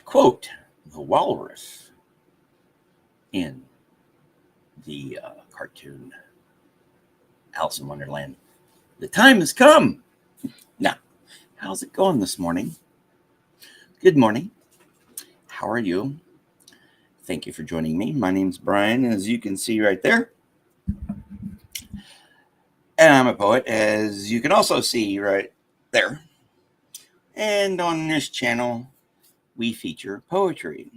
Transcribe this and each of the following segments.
quote the walrus in the cartoon Alice in Wonderland. The time has come. Now, how's it going this morning? Good morning. How are you? Thank you for joining me. My name's Brian, as you can see right there. And I'm a poet, as you can also see right there. And on this channel, we feature poetry.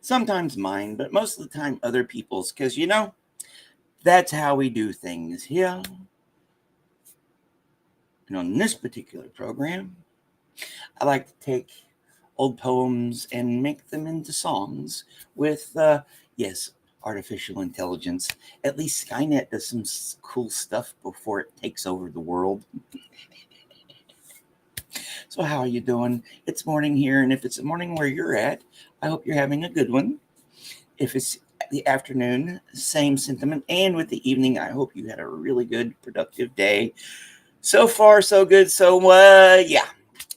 Sometimes mine, but most of the time other people's, because, you know, that's how we do things here. And on this particular program, I like to take old poems and make them into songs with, yes, artificial intelligence. At least Skynet does some cool stuff before it takes over the world. So how are you doing? It's morning here, and if it's the morning where you're at, I hope you're having a good one. If it's the afternoon, same sentiment. And with the evening, I hope you had a really good, productive day. So far, so good. So, yeah,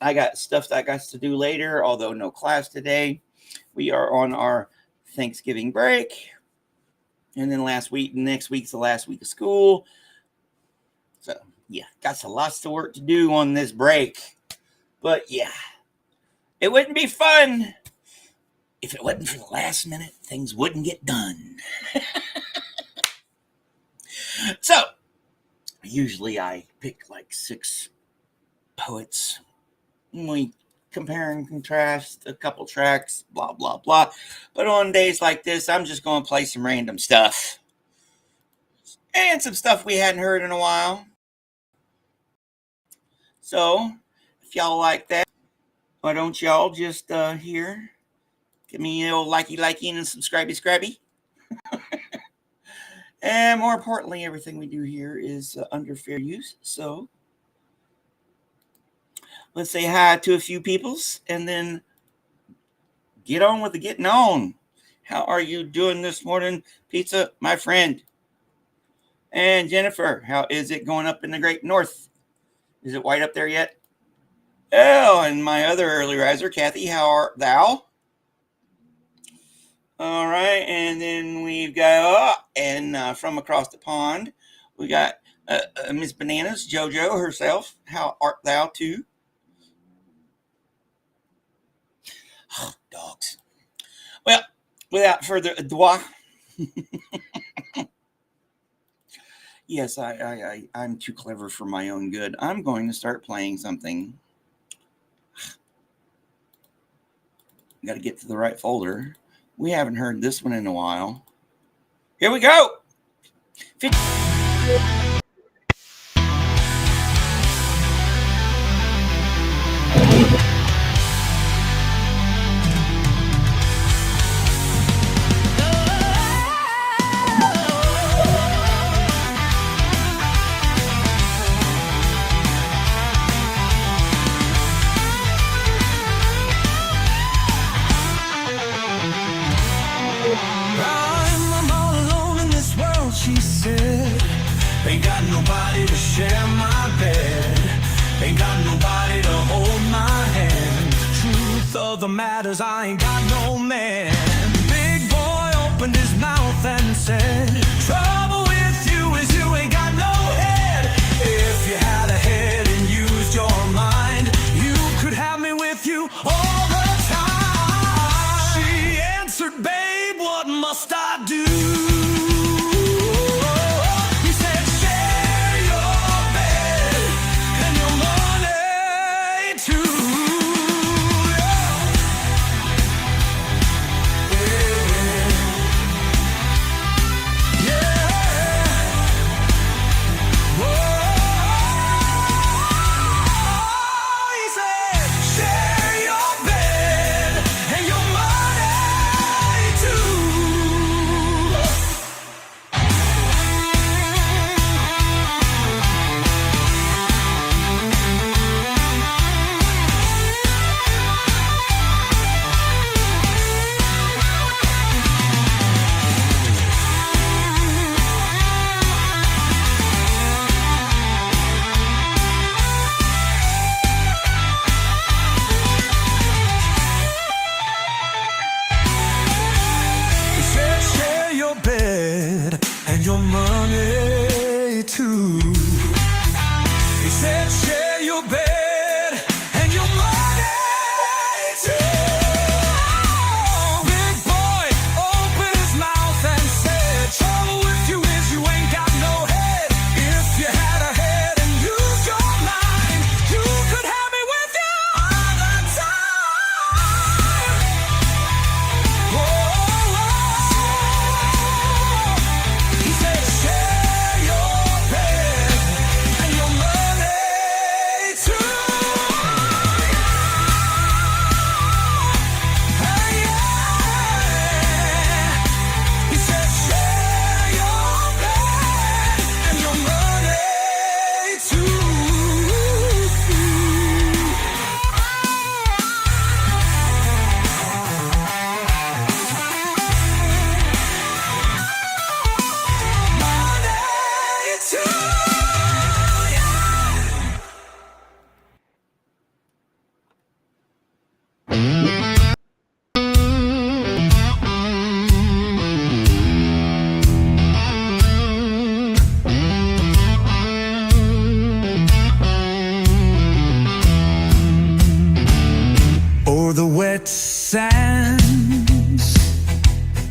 I got stuff that I got to do later, although no class today. We are on our Thanksgiving break. And then next week's the last week of school. So, yeah, got some lots of work to do on this break. But, yeah, it wouldn't be fun if it wasn't for the last minute. Things wouldn't get done. So, usually I pick like 6 poets. We compare and contrast a couple tracks, blah, blah, blah. But on days like this, I'm just going to play some random stuff. And some stuff we hadn't heard in a while. So, if y'all like that, why don't y'all just here, give me a little likey and subscribey. And more importantly, everything we do here is under fair use. So let's say hi to a few peoples and then get on with the getting on. How are you doing this morning, Pizza, my friend? And Jennifer, how is it going up in the great north? Is it white up there yet? Oh, and my other early riser, Kathy, how art thou? All right, and then we've got, from across the pond, we got Miss Bananas, JoJo herself. How art thou too? Oh, dogs. Well, without further ado, yes, I'm too clever for my own good. I'm going to start playing something. Got to get to the right folder. We haven't heard this one in a while. Here we go. Ain't got nobody to share my bed. Ain't got nobody to hold my hand. Truth of the matters, I ain't got no man. Big boy opened his mouth and said, trouble with you is you ain't got no head. If you had a head and used your mind, you could have me with you all the time. She answered, babe, what must I do? the wet sands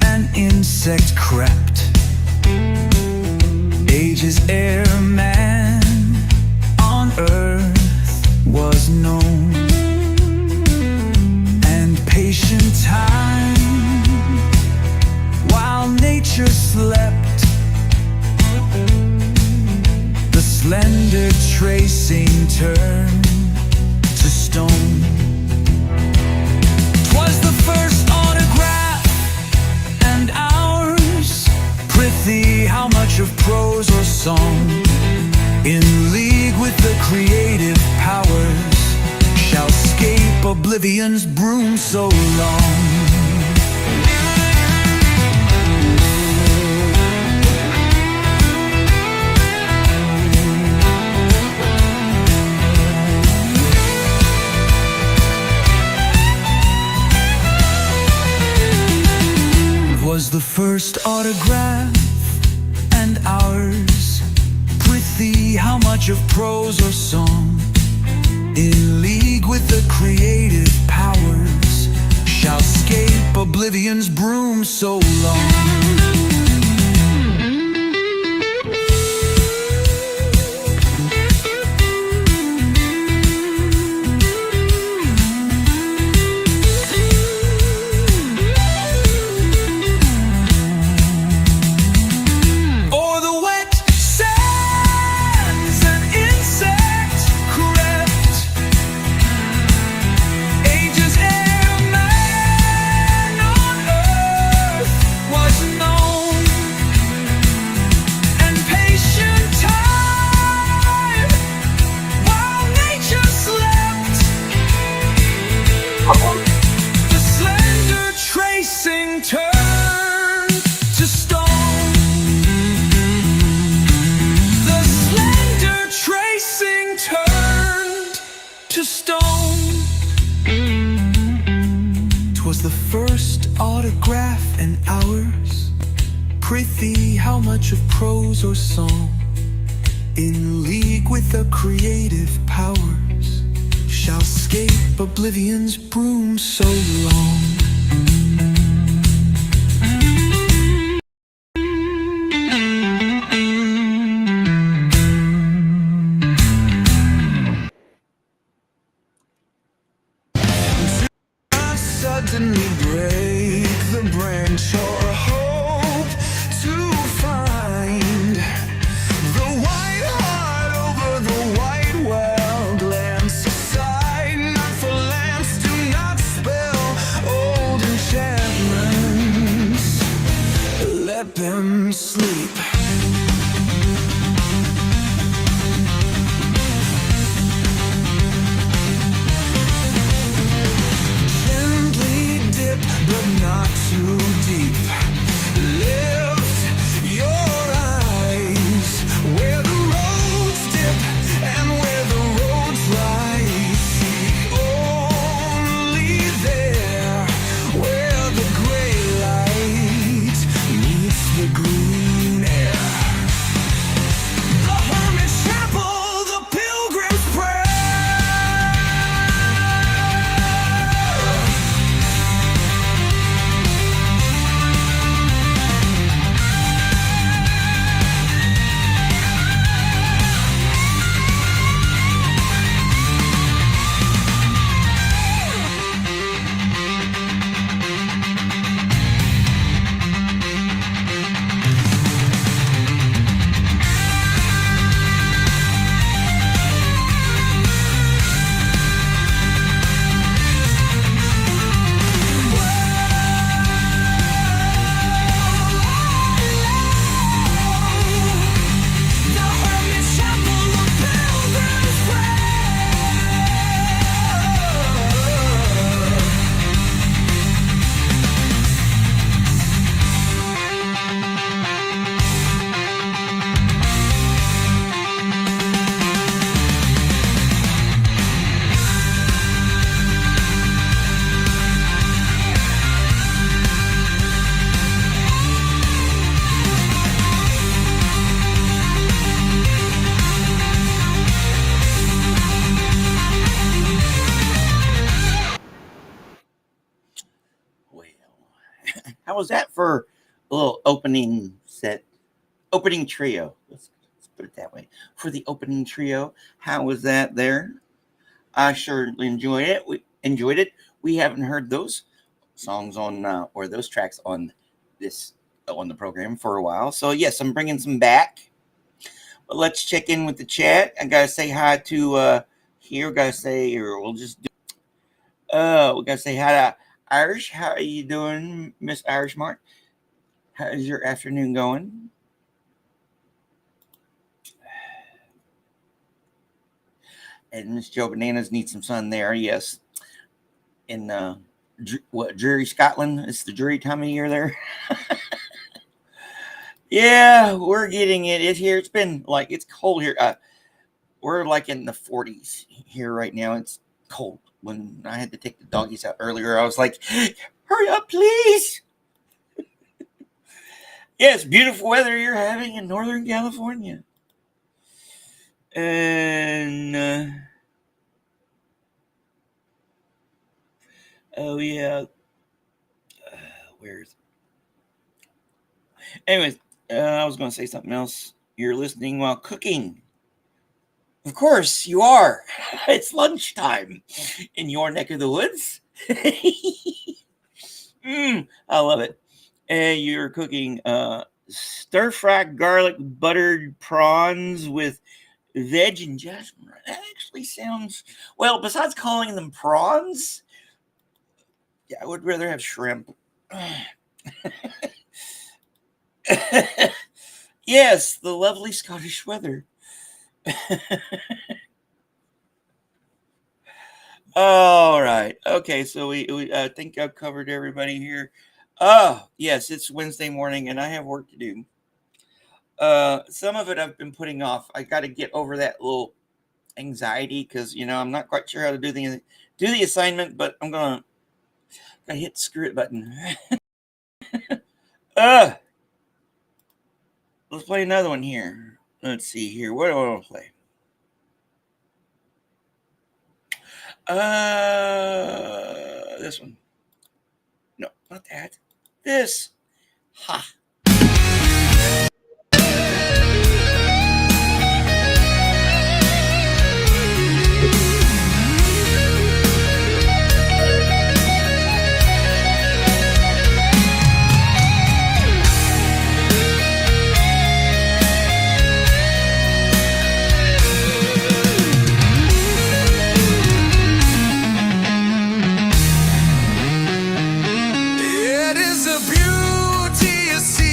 an insect crept, ages ere man on earth was known, and patient time while nature slept, the slender tracing turned to stone. 'Twas the first autograph and ours. Prithee, how much of prose or song, in league with the creative powers, shall scape oblivion's broom so long? Was the first autograph and ours. Prithee, how much of prose or song, in league with the creative powers, shall scape oblivion's broom so long? The slender tracing turned to stone. The slender tracing turned to stone. 'Twas the first autograph and ours. Prithee, how much of prose or song, in league with the creative powers, shall scape oblivion's broom so long? Not suddenly break the branch or hope to find the white heart over the white well. Glance aside, not for lamps, do not spell old enchantments. Let them sleep. Gently dip, but not too deep. Lift your eyes where the roads dip and where the roads rise. Seek only there where the gray light meets the green. How was that for a little opening set? Opening trio. Let's put it that way. For the opening trio, how was that there? I certainly enjoyed it. We haven't heard those songs on or those tracks on the program for a while. So yes, I'm bringing some back. But let's check in with the chat. I gotta say hi to here. Gotta say, or we'll just do. We gotta say hi to Irish. How are you doing, Miss Irish Mark? How is your afternoon going? And Miss Joe Bananas needs some sun there. Yes, in Dreary, Scotland. It's the dreary time of year there. Yeah, we're getting it. It's here. It's been like it's cold here. We're like in the 40s here right now. It's cold. When I had to take the doggies out earlier, I was like, "Hurry up, please!" Yes, beautiful weather you're having in Northern California. And oh yeah, where's? Anyways, I was going to say something else. You're listening while cooking. Of course, you are. It's lunchtime in your neck of the woods. I love it. And you're cooking stir-fried garlic buttered prawns with veg and jasmine. That actually sounds well. Besides calling them prawns, yeah, I would rather have shrimp. Yes, the lovely Scottish weather. All right. Okay, so we I think I've covered everybody here. Oh, yes, it's Wednesday morning and I have work to do. Some of it I've been putting off. I got to get over that little anxiety because I'm not quite sure how to do the assignment, but I'm gotta hit the screw it button. Let's play another one here. Let's see here. What do I want to play? This one. No, not that. This. Ha. It is a beauty you see.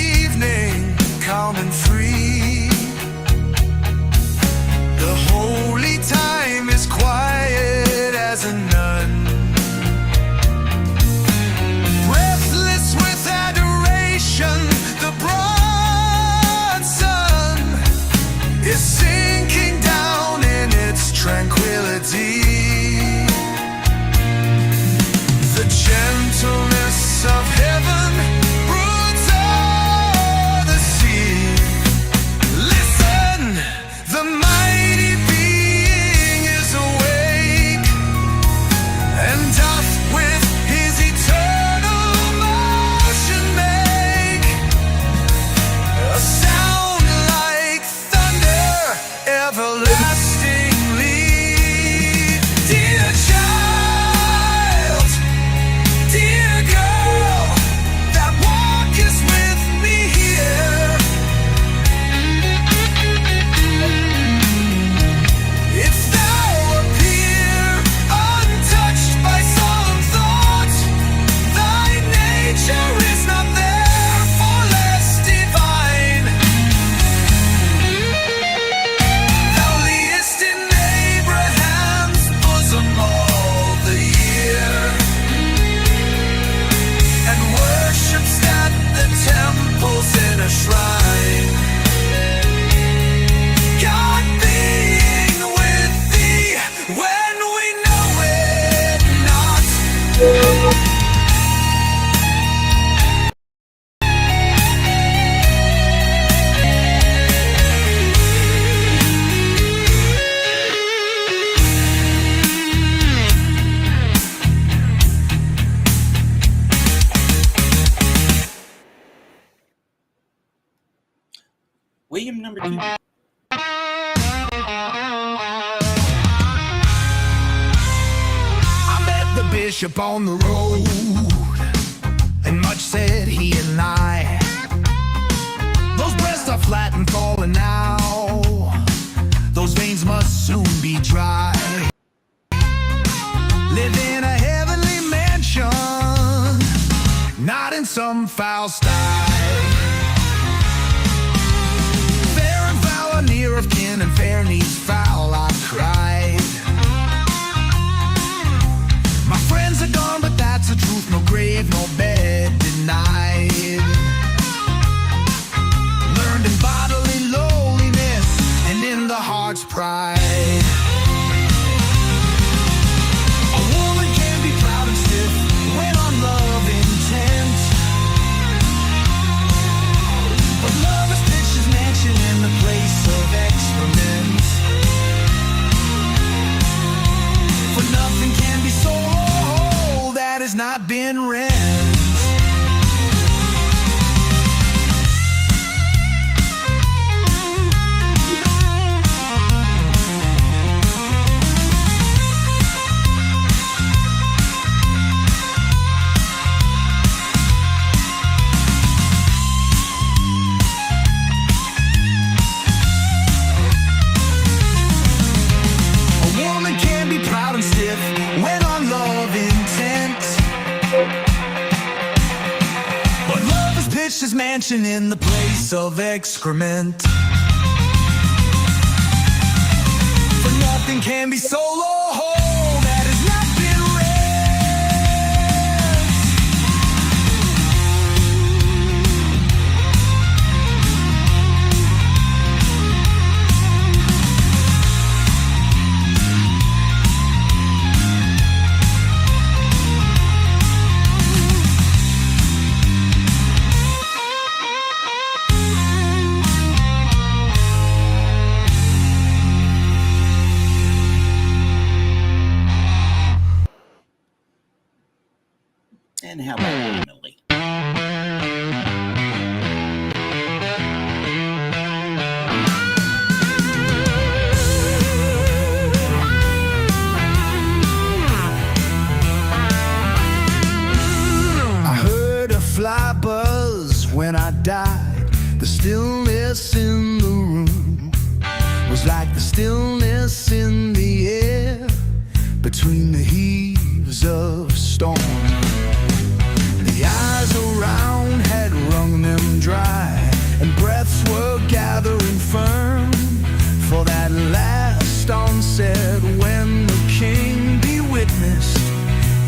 William number 2. I met the bishop on the road, and much said he and I. Those breasts are flat and falling now, those veins must soon be dry. Live in a heavenly mansion, not in some foul sty. Fair and foul are near of kin, and fair needs foul, I cried. My friends are gone, but that's the truth. No grave, no bed denied. Learned in bodily lowliness and in the heart's pride. A woman can be proud and stiff when on love intent, but love is pitched mansion in the place of excrement. For nothing can be sold that has not been rent. When on love intent, but love has pitched his mansion in the place of excrement. For nothing can be so low that has not been And how about Emily? I heard a fly buzz when I died. The stillness in the room was like the stillness in the air between the heaves of storm. The eyes around had wrung them dry, and breaths were gathering firm for that last onset when the king be witnessed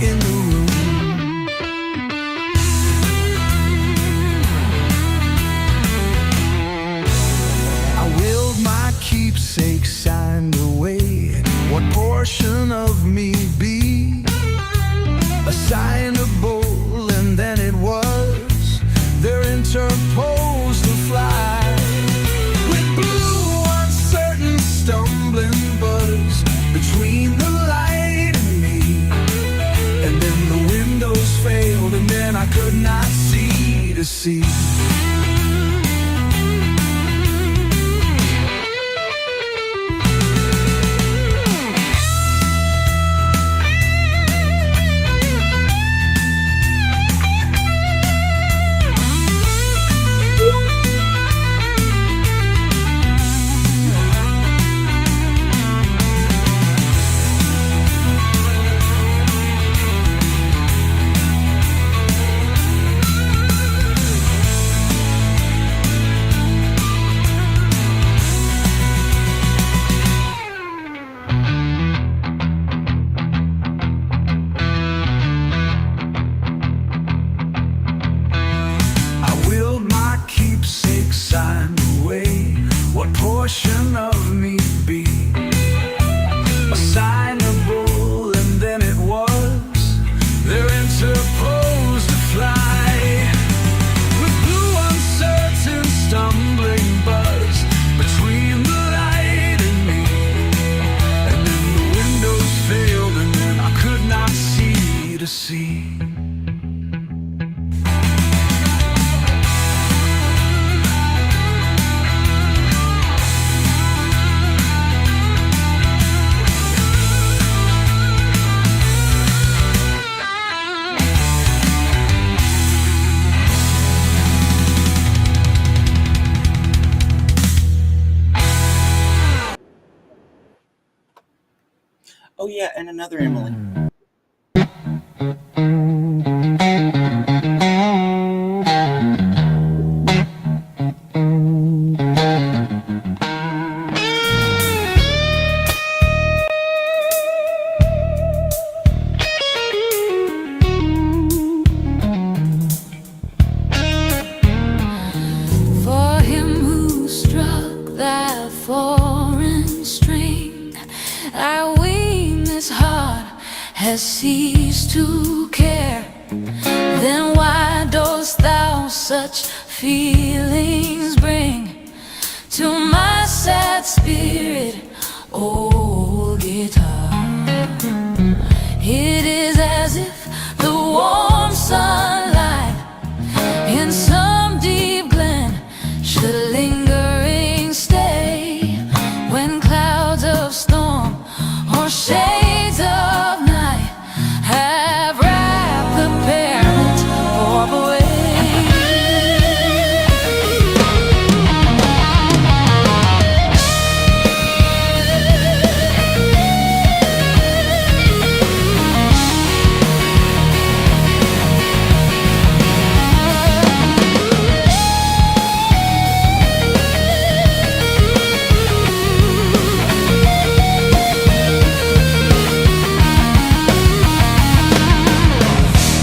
in the room. I willed my keepsake signed away. What portion of me be assignable? And then it was there interposed the fly with blue uncertain stumbling buzz between the light and me. And then the windows failed, and then I could not see to see. Signed away, what portion of me be assignable? And then it was there interposed a fly with blue uncertain stumbling buzz between the light and me. And then the windows failed, and then I could not see to see. Oh, yeah, and another Emily. For him who struck that foreign string, I ween this heart has ceased to care. Then why dost thou such feelings bring to my sad spirit, old guitar? It is as if the warm sunlight in some deep glen should lingering stay when clouds of storm or shades of night have wrapped the parent orb away.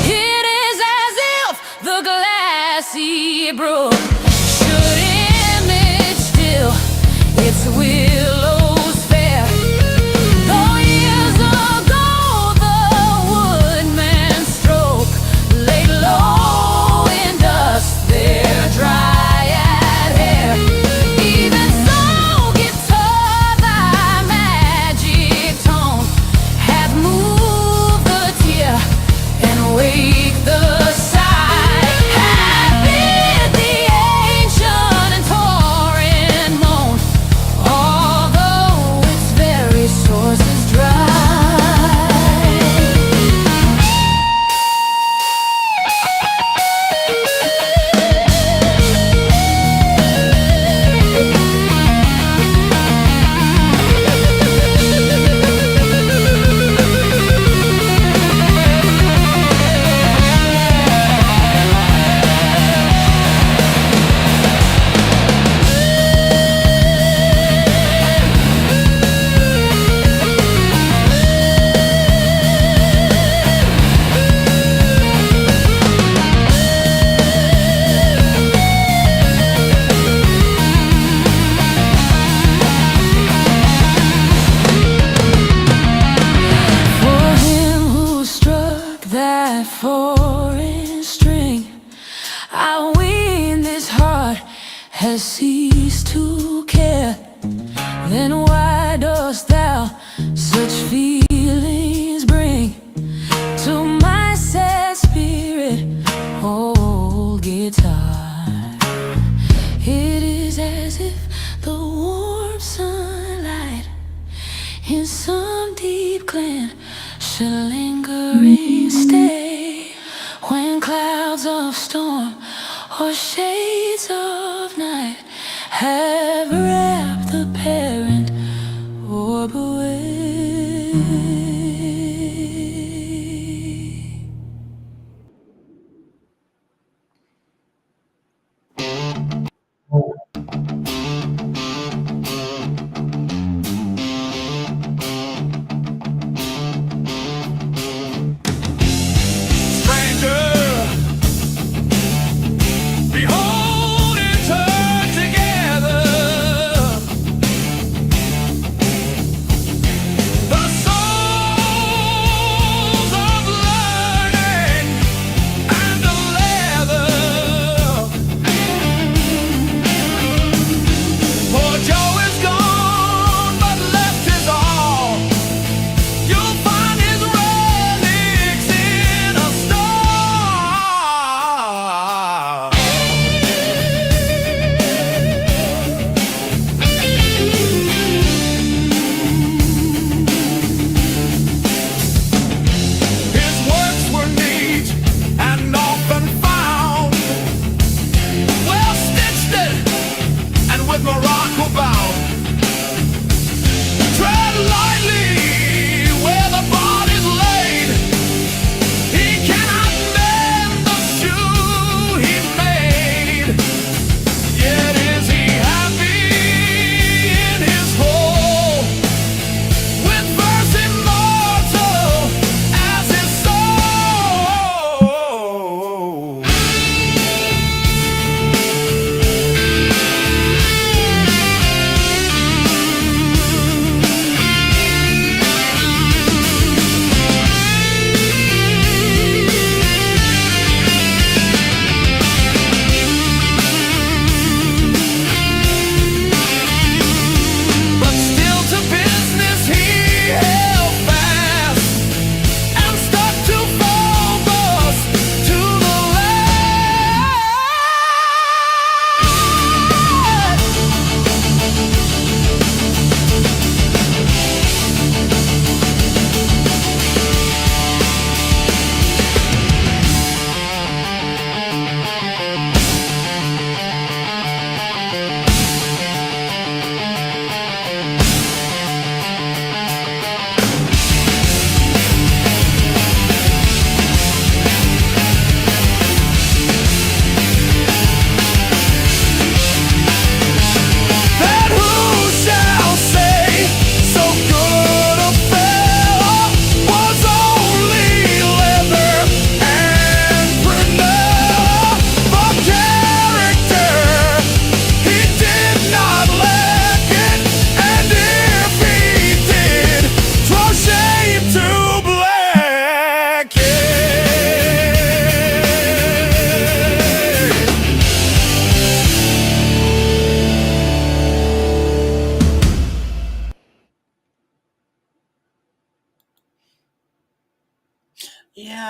It is as if the glassy brook should image still its willows fair. Though years ago the woodman's stroke laid low in dust their dryad hair, even so, guitar, thy magic tone hath moved the tear and wake the sigh, have bid the ancient and torrent moan, although its very source is dry. For him who struck that foreign string, I ween this heart has ceased to care. Then why dost thou such feelings bring to my sad spirit, old guitar? It is as if the warm sunlight in some deep glen should lingering stay when clouds of storm or shades of night have wrapped the parent orb away. Stranger, behold it turn together.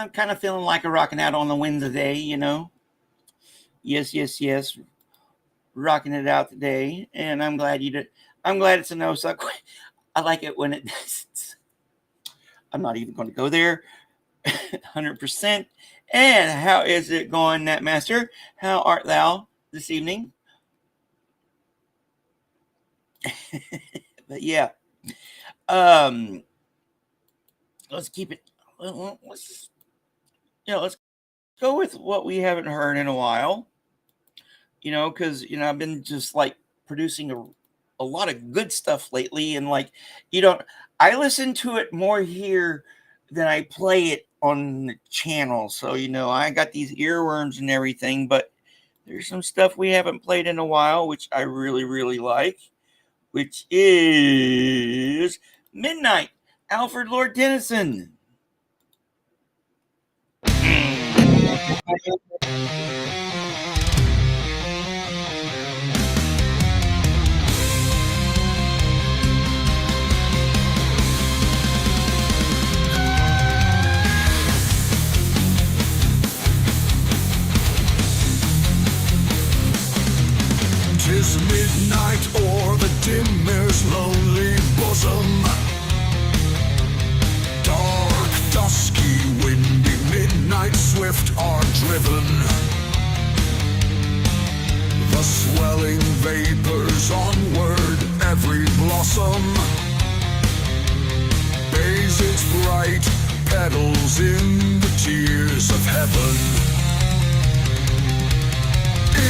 I'm kind of feeling like a rocking out on the winds today, Yes. Rocking it out today. And I'm glad I'm glad it's a no suck. I like it when it does. I'm not even going to go there. 100%. And how is it going, Netmaster? How art thou this evening? But yeah. Let's keep it. Let's go with what we haven't heard in a while. Because I've been just like producing a lot of good stuff lately, and like I listen to it more here than I play it on the channel. So I got these earworms and everything, but there's some stuff we haven't played in a while, which I really, really like, which is Midnight, Alfred Lord Tennyson. 'Tis midnight o'er the dimmer's lonely bosom. Dark, dusky, windy midnight swift are driven. The swelling vapors onward, every blossom bathes its bright petals in the tears of heaven.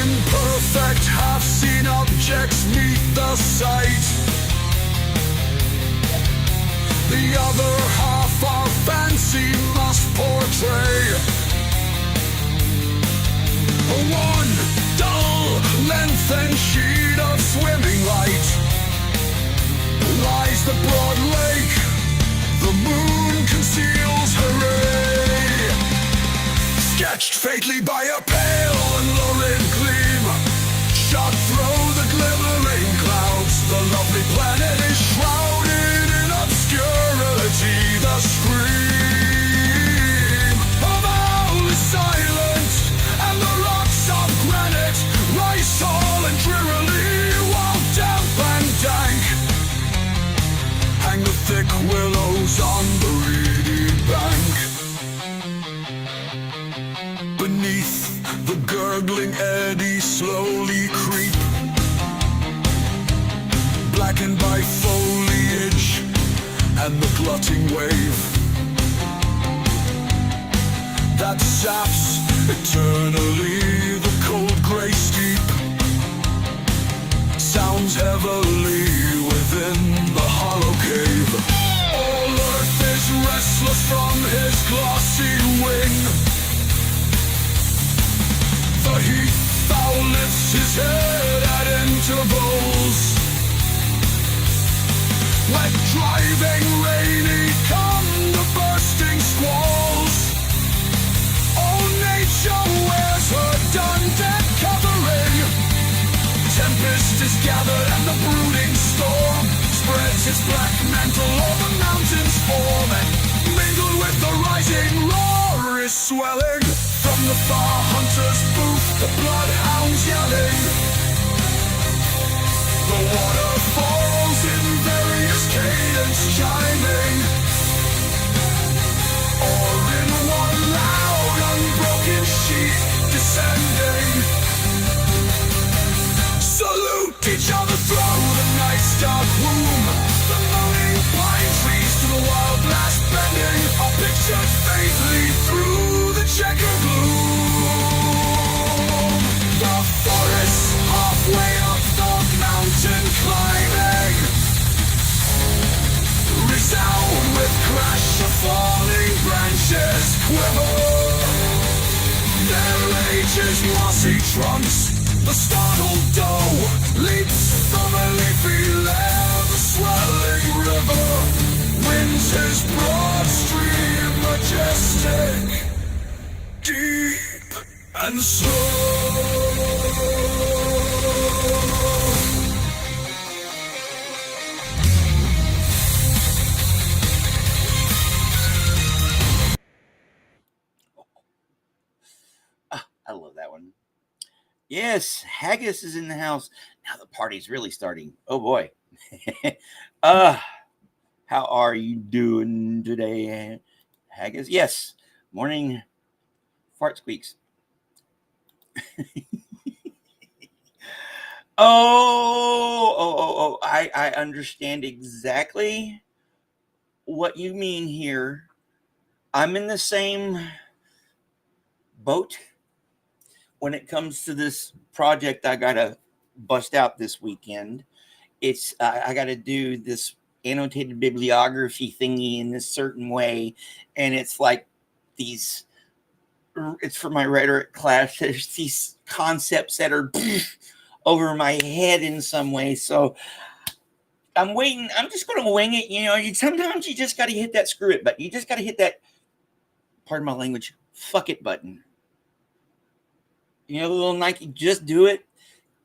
Imperfect, half-seen objects meet the sight. The other half our fancy must portray. One dull, lengthened sheet of swimming light lies the broad lake. The moon conceals her ray, sketched faintly by a pale and lurid gleam. Shot through the glimmering clouds, the lovely planet is shrouded in obscurity. The scream of owl is silent, and the rocks of granite rise tall and drearily, while damp and dank hang the thick willows on the reedy bank. Beneath the gurgling eddy slowly creep, blackened by foliage and the glutting wave that saps eternally the cold grey steep. Sounds heavily within the hollow cave. All earth is restless from his glossy wing. The heat fowl lifts his head at intervals. When driving rainy come the bursting squalls. All nature wears her dun-dead covering. Tempest is gathered and the brooding storm spreads its black mantle over mountains form, and mingled with the rising roar is swelling from the far hunter's booth the bloodhounds yelling. The waterfalls in various cadence chiming, or in one loud unbroken sheet descending. Salute each other through the night's dark womb. The moaning pine trees to the wild blast bending are pictured faintly through the checkered gloom. The forest halfway up the mountain climbing resound with crash of falling branches quiver. Their ages mossy trunks. The startled doe leaps from a leafy lair. The swelling river winds his broad stream majestic, deep and slow. one. Yes, Haggis is in the house. Now the party's really starting. Oh boy. How are you doing today, Haggis? Yes. Morning fart squeaks. I understand exactly what you mean here. I'm in the same boat when it comes to this project I gotta bust out this weekend. It's I gotta do this annotated bibliography thingy in this certain way, and it's like these. It's for my rhetoric class. There's these concepts that are over my head in some way, so I'm waiting. I'm just going to wing it. Sometimes you just got to hit that screw it button. You just got to hit that, pardon my language, fuck it button. The little Nike, just do it.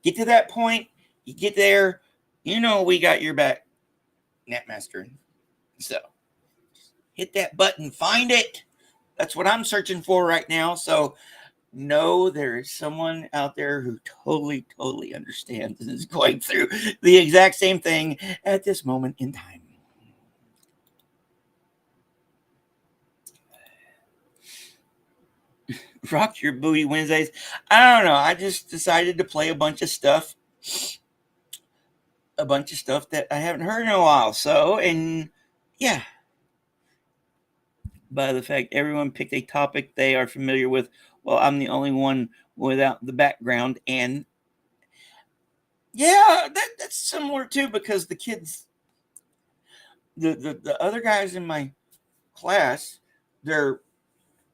Get to that point. You get there. We got your back, Netmaster. So hit that button. Find it. That's what I'm searching for right now. So know there is someone out there who totally understands and is going through the exact same thing at this moment in time. Rock your booty Wednesdays. I don't know. I just decided to play a bunch of stuff that I haven't heard in a while. So, and yeah. By the fact everyone picked a topic they are familiar with, well, I'm the only one without the background. And yeah, that's similar too, because the kids, the other guys in my class, they're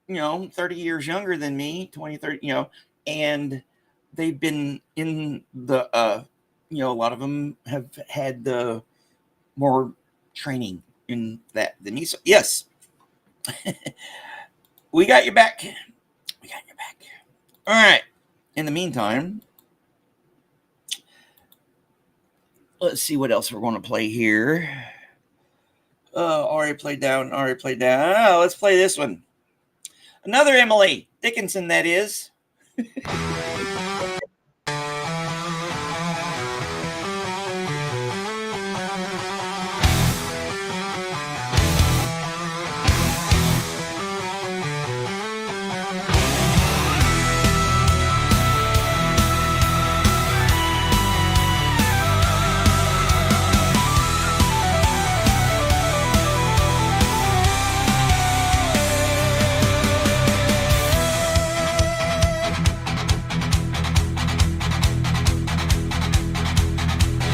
30 years younger than me, 20, 30, and they've been in the a lot of them have had the more training in that than me. So yes. We got your back. All right. In the meantime, let's see what else we're going to play here. Already played down. Oh, let's play this one. Another Emily Dickinson, that is.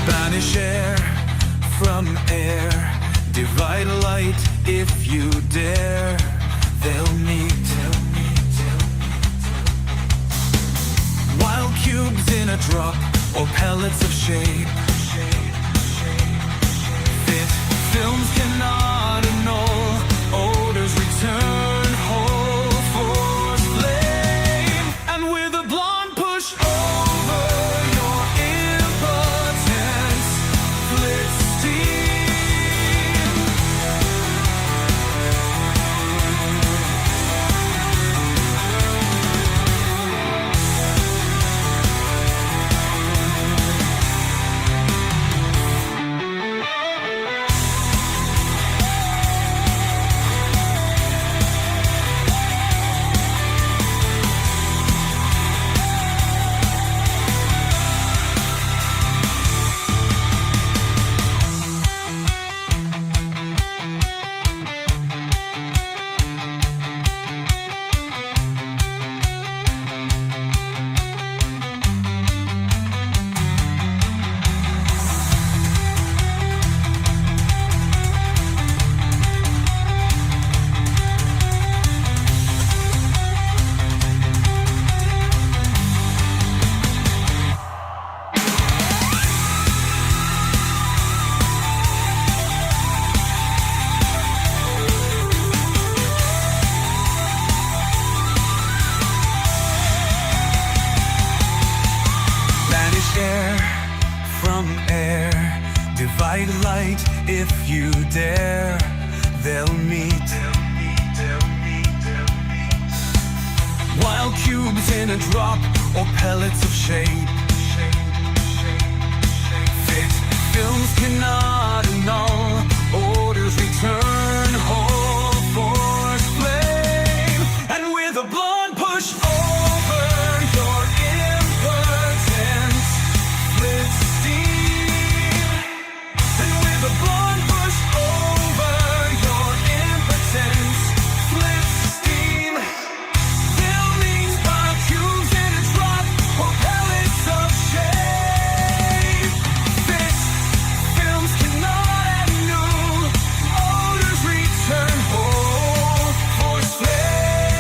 Banish air from air, divide light if you dare. They'll meet. Wild cubes in a drop, or pellets of shape. Fit films cannot annul, odors return whole force flame. And with a blonde push over your impotence, flit steam. Divide light if you dare. They'll meet. Wild cubes cubes in a drop or pellets of shape. Fit films cannot annul orders, return whole force flame. And with a blunt push over your impotence, split steam. And with a blunt push over your impotence, split steam. Filming by cubes in a drop or pellets of shape. Fixed films cannot annul odors, return whole force flame.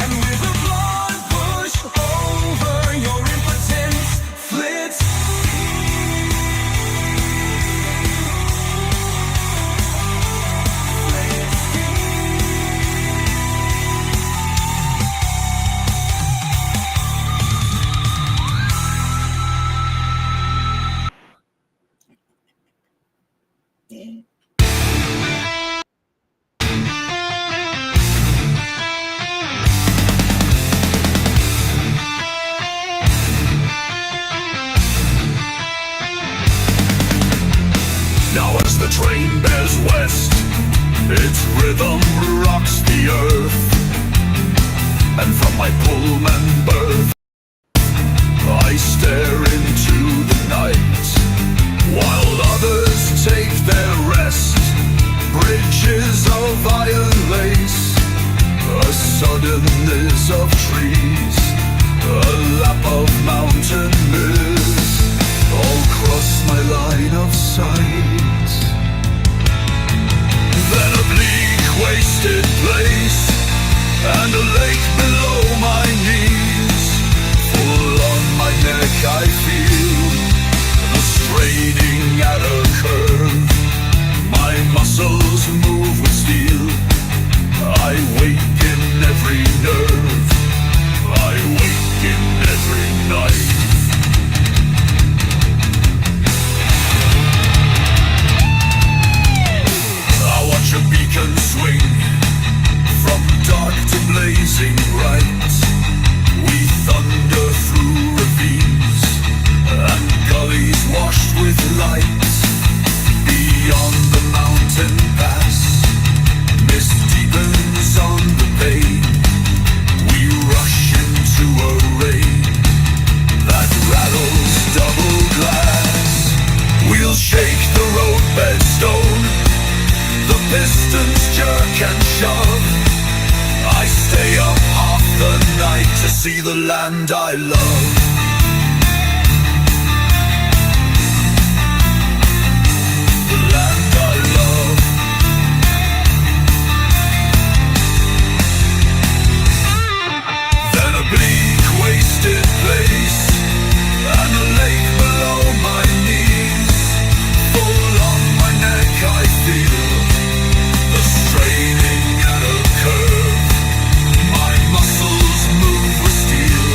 And with a blunt push over your impotence, split Yeah. Now as the train bears west, its rhythm rocks the earth. And from my Pullman berth, I stare into the night, while others take their rest. Bridges of iron lace, a suddenness of trees, a lap of mountain mist, all cross my line of sight. Then a bleak, wasted place, and a lake below my knees. Full on my neck I feel the straining at a curve. My muscles move with steel, I wake in every nerve, I wake in every night. I watch a beacon swing from dark to blazing bright. We thunder through ravines and gullies washed with light. Beyond the mountain pass, mist deepens on the pane. We rush into a rain that rattles double glass. We'll shake the roadbed stone, the pistons jerk and shove. I stay up half the night to see the land I love. The land I love. Then a bleak, wasted place, and a lake below my knees. Full on my neck I feel the straining at a curve. My muscles move with steel,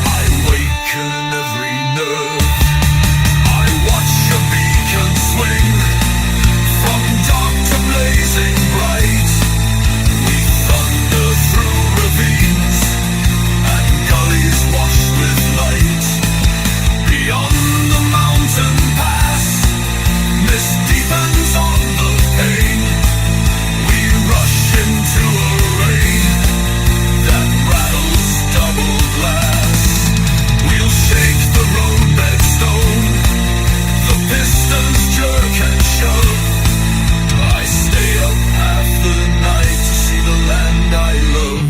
I waken every nerve. I watch a beacon swing from dark to blazing bright. We thunder through ravines and gullies washed with light. Beyond the mountain pass, mist deepens on the pane. We rush into a rain that rattles double glass. We'll shake the roadbed stone, the pistons jerk and shove. I stay up half the night to see the land I love.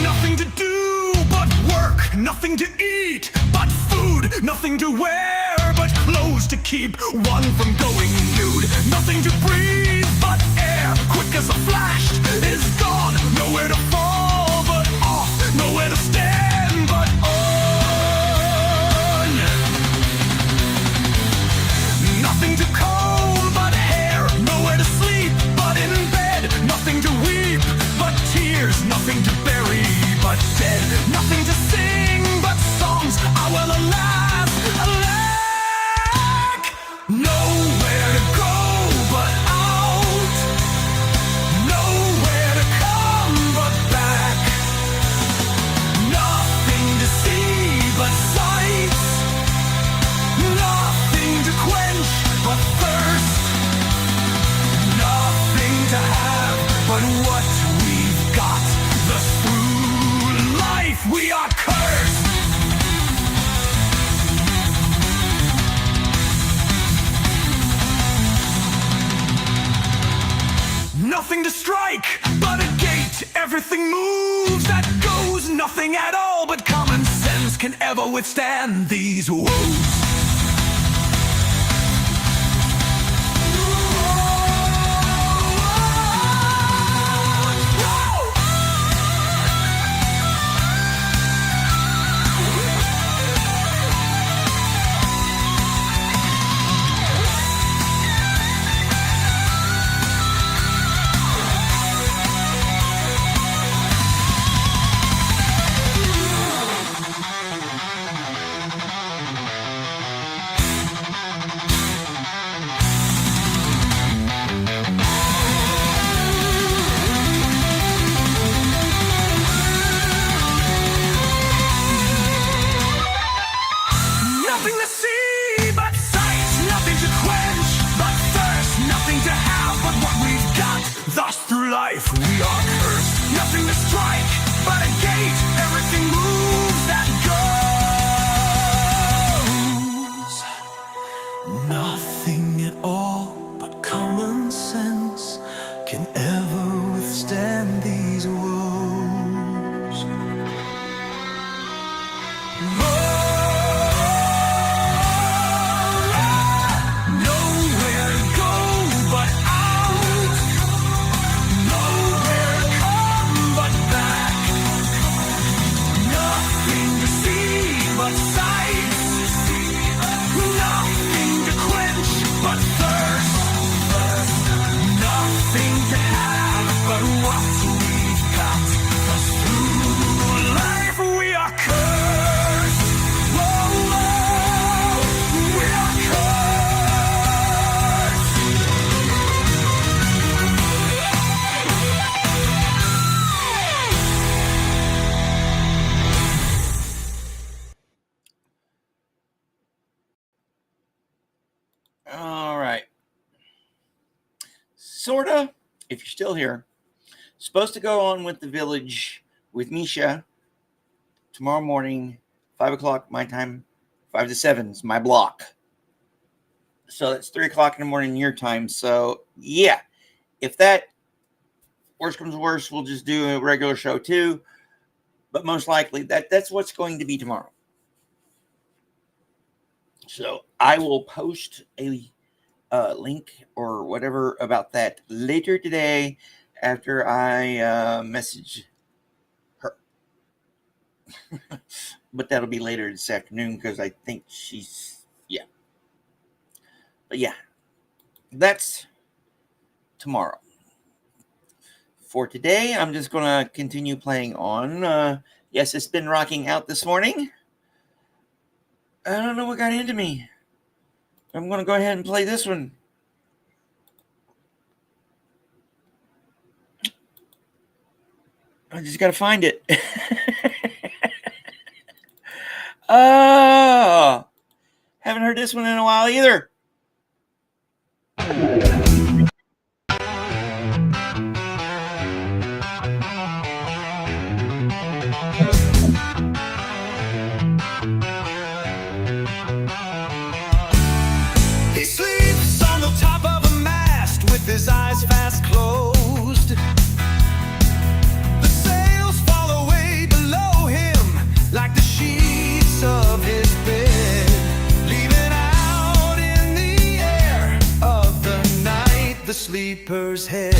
Nothing to do but work, nothing to eat but food, nothing to wear but clothes to keep one from going nude. Nothing to breathe but air, quick as a flash, but what we've got. Thus through life we are cursed. Nothing to strike but a gate. Everything moves, that goes. Nothing at all but common sense can ever withstand these woes. Nothing to see but sight, nothing to quench but thirst, nothing to have but what we've got. Thus through life we are cursed. Nothing to strike but a gate. Everything moves that goes. Nothing at all but common sense can ever withstand these woes. Nowhere to go but out. Nowhere to come but back. Nothing to see but sights. Nothing to quench but thirst. Nothing to have but what we've got. 'Cause through life we are cursed. Whoa, whoa, we are cursed. All right. Sorta, if you're still here, supposed to go on with the village with Misha tomorrow morning, 5 o'clock my time, 5 to 7 is my block. So that's 3 o'clock in the morning your time. So yeah, if that worst comes to worst, we'll just do a regular show too. But most likely that's what's going to be tomorrow. So I will post a link or whatever about that later today after I message her. But that'll be later this afternoon because I think she's, yeah. But yeah, that's tomorrow. For today, I'm just going to continue playing on. Yes, it's been rocking out this morning. I don't know what got into me. I'm going to go ahead and play this one. I just got to find it. Oh, haven't heard this one in a while either. He sleeps on the top of a mast with his eyes fast closed. The sails fall away below him like the sheets of his bed, leaving out in the air of the night the sleeper's head.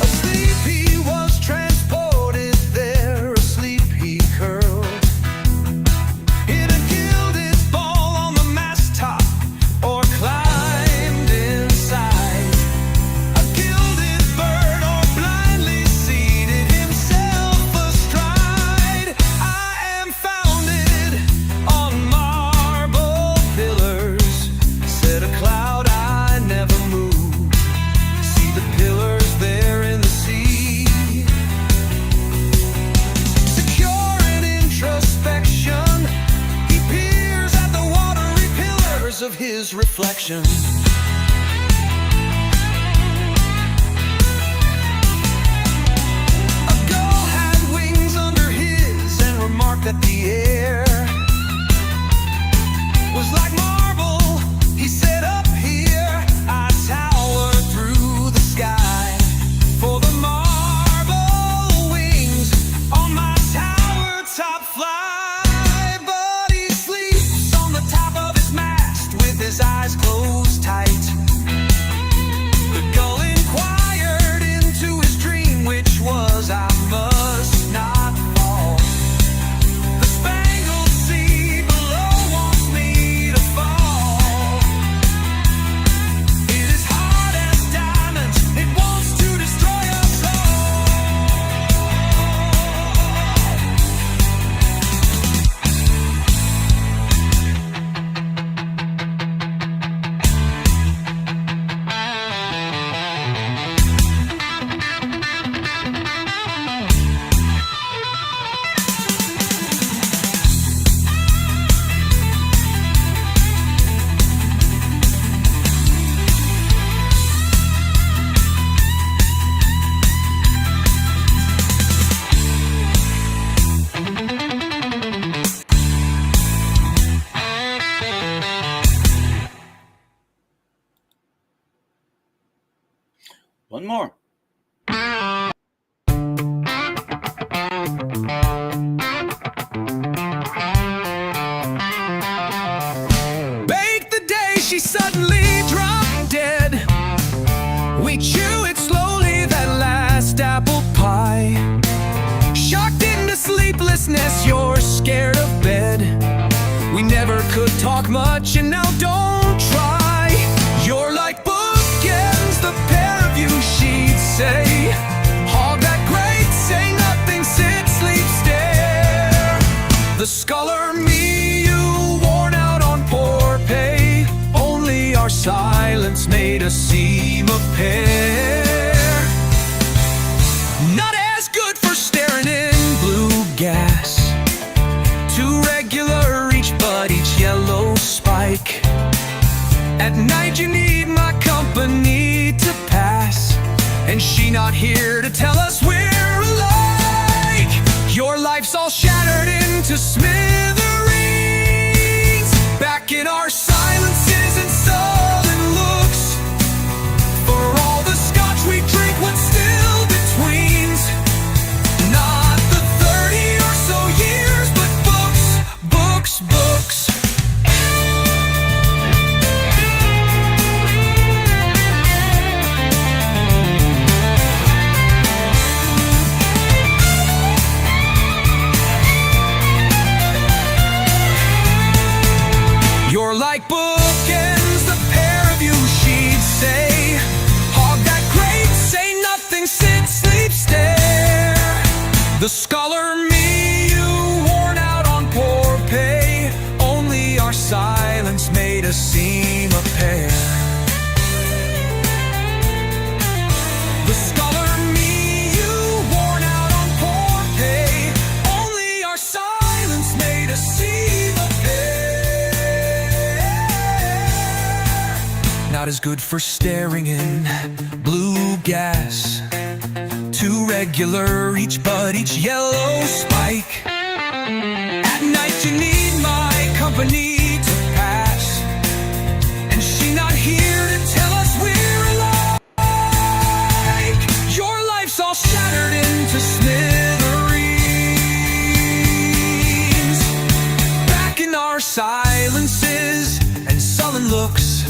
Asleep he was transported there, asleep he curled in a gilded ball on the mast top, or climbed inside a gilded bird, or blindly seated himself astride. I am founded on marble pillars, said a cloud I never moved. See the pillars there in the sea, secure in introspection. He peers at the watery pillars of his reflection. thought that the air was like marble. He said, up here I tower through the sky, for the marble wings on my tower top fly. But he sleeps on the top of his mast with his eyes closed tight. The gull inquired into his dream, which was, I must not fall. The spangled sea below wants me to fall. It is hard as diamonds, it wants to destroy us One more. Bake the day she suddenly dropped dead. We chew it slowly, that last apple pie. Shocked into sleeplessness, you're scared of bed. We never could talk much, and now don't try. You're like bookends, the pair of you, she'd say. Hog that great, say nothing, sit, sleep, stare. The scholar me, you worn out on poor pay. Only our silence made us seem a pair. Not as good for staring in blue gas. Too regular each, but each yellow spike. At night you need my company to pass, and she not here to tell us we're alike. Your life's all shattered into smithereens. Back in our silences and sullen looks. For all the scotch we drink, what's still betweens? Not the 30 or so years, but books, books, books. You're like bookends, the pair of you, she'd say. Hog that great, say nothing, sit, sleep, stare. The scholar me, you worn out on poor pay. Only our silence made us seem a pair. The scholar me, you worn out on poor pay. Only our silence made us seem a pair. Not as good for staring in blue gas. Too regular each, but each yellow spike. At night you need my company to pass, and she not here to tell us we're alike. Your life's all shattered into smithereens. Back in our silences and sullen looks.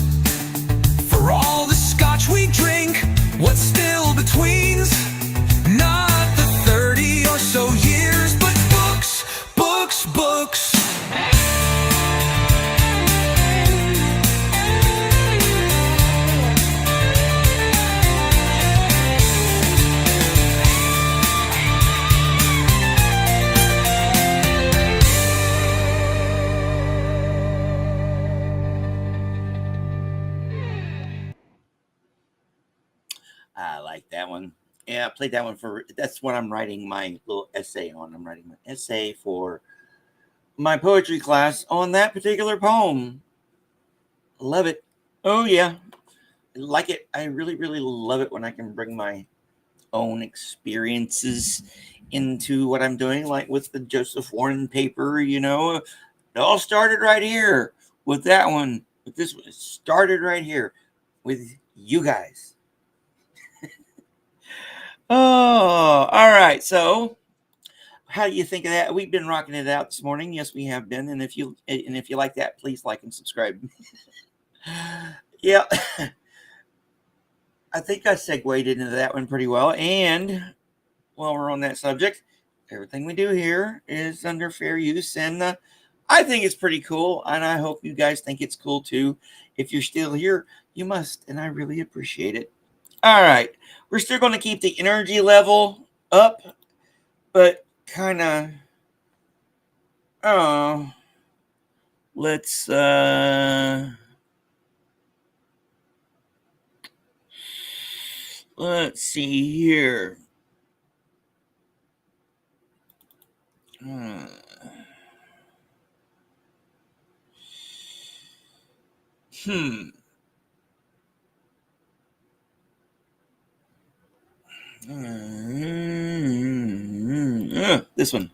For all the scotch we drink, what's still betweens? Not the 30 or so years, but books, books, books. I like that one. Yeah, I played that one that's what I'm writing my little essay on. I'm writing my essay for my poetry class on that particular poem. Love it. Oh, yeah. Like it. I really, really love it when I can bring my own experiences into what I'm doing, like with the Joseph Warren paper. It all started right here with that one. But this started right here with you guys. Oh, all right. So, how do you think of that? We've been rocking it out this morning. Yes, we have been. And if you like that, please like and subscribe. Yeah, I think I segued into that one pretty well. And while we're on that subject, everything we do here is under fair use, and I think it's pretty cool. And I hope you guys think it's cool too. If you're still here, you must, and I really appreciate it. All right, we're still going to keep the energy level up, but kind of, let's see here. This one.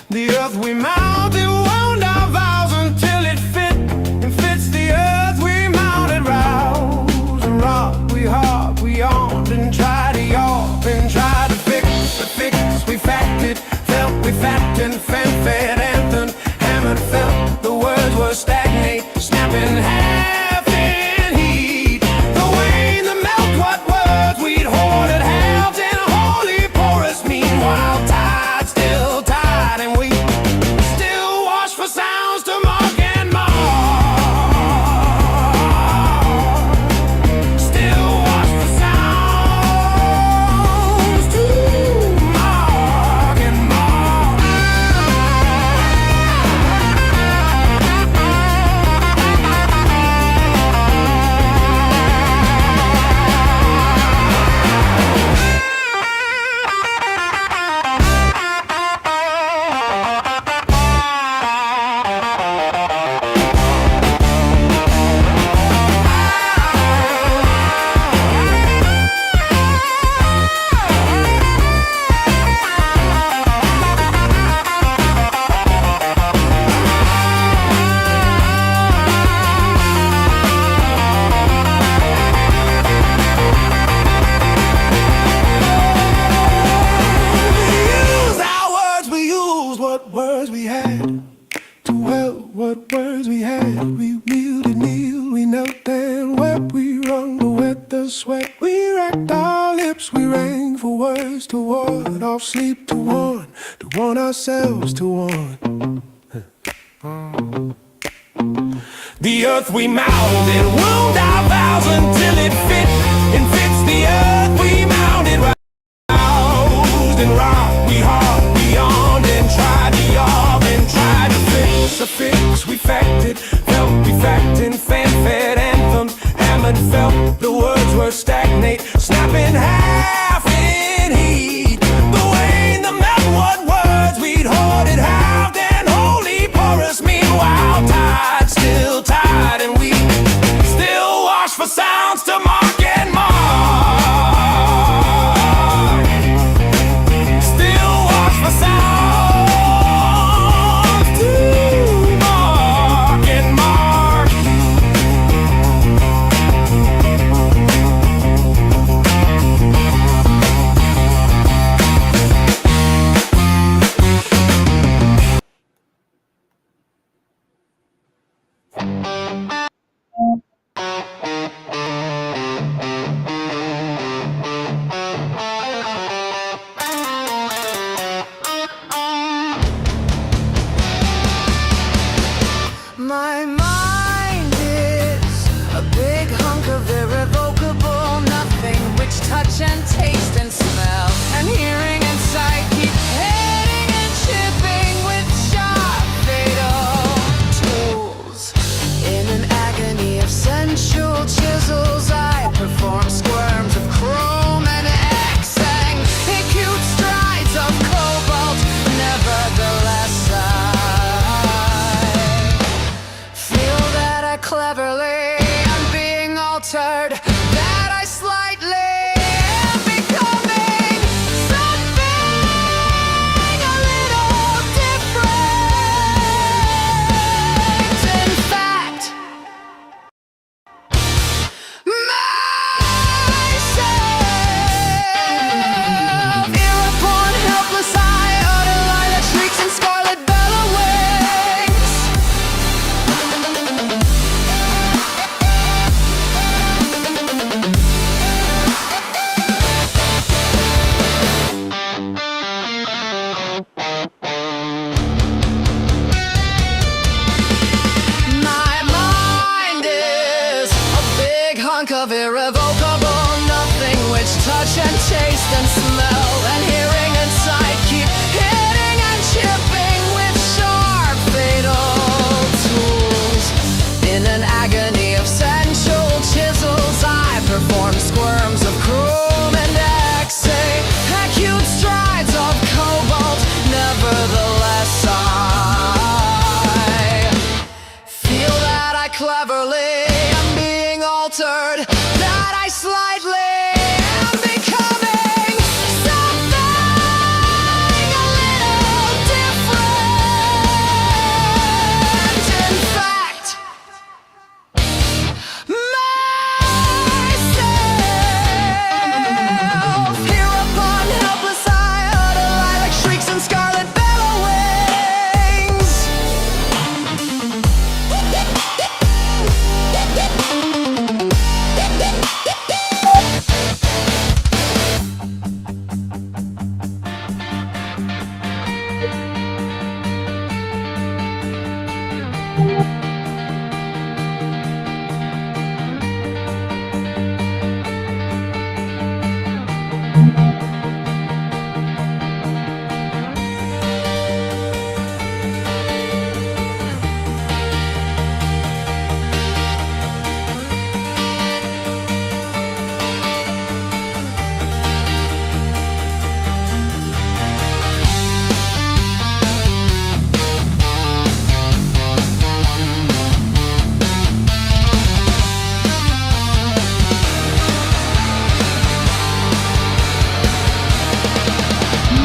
The earth we mounted, wound our vows until it fit and fits the earth we mounted. Rouse and rock, we harp, we yawned and tried to yarp and tried to fix the fix. We facted, felt we fact and fanfare anthem, hammered, felt the words were stagnate, snapping half in heat. The wane, the melt, what words we'd hoarded, halved in a holy porous. Meanwhile, tide still tide, and we still wash for sounds to mark and mar. Still wash for sounds to mark and mar. What words we had to help, what words we had. We wheeled and kneeled, we knelt and wept, we wrung to wet the sweat. We racked our lips, we rang for words to ward off sleep, to warn ourselves, to warn. The earth we mounded, wound our vows until it fit and fits the earth we mounded. Roused and rocked, we harped, we yawned and tried to yarb and tried to fix a fix. We facted, felt we fact and fanfare anthems, hammered, felt the words were stagnate, snapping half in heat. The wane, the melt, what words we'd hoarded, halved and holy porous. Meanwhile, tide still tide, and we still wash for sounds to mark and mar. Still wash for sounds to mark and mark. altered, that I slightly am becoming something a little different. In fact, myself, hereupon helpless I utter lilac shrieks and scarlet bellowings. My mind is a big hunk of irrevocable nothing, which touch and taste and smell and hearing and sight keep hitting and chipping with sharp fatal tools. In an agony of sensual chisels, I perform squirms of chrome and X-ray, acute strides of cobalt. Nevertheless, I feel that I cleverly am being altered, that I slightly am becoming something a little different. In fact, myself, hereupon helpless I utter lilac shrieks and scarlet bellowings.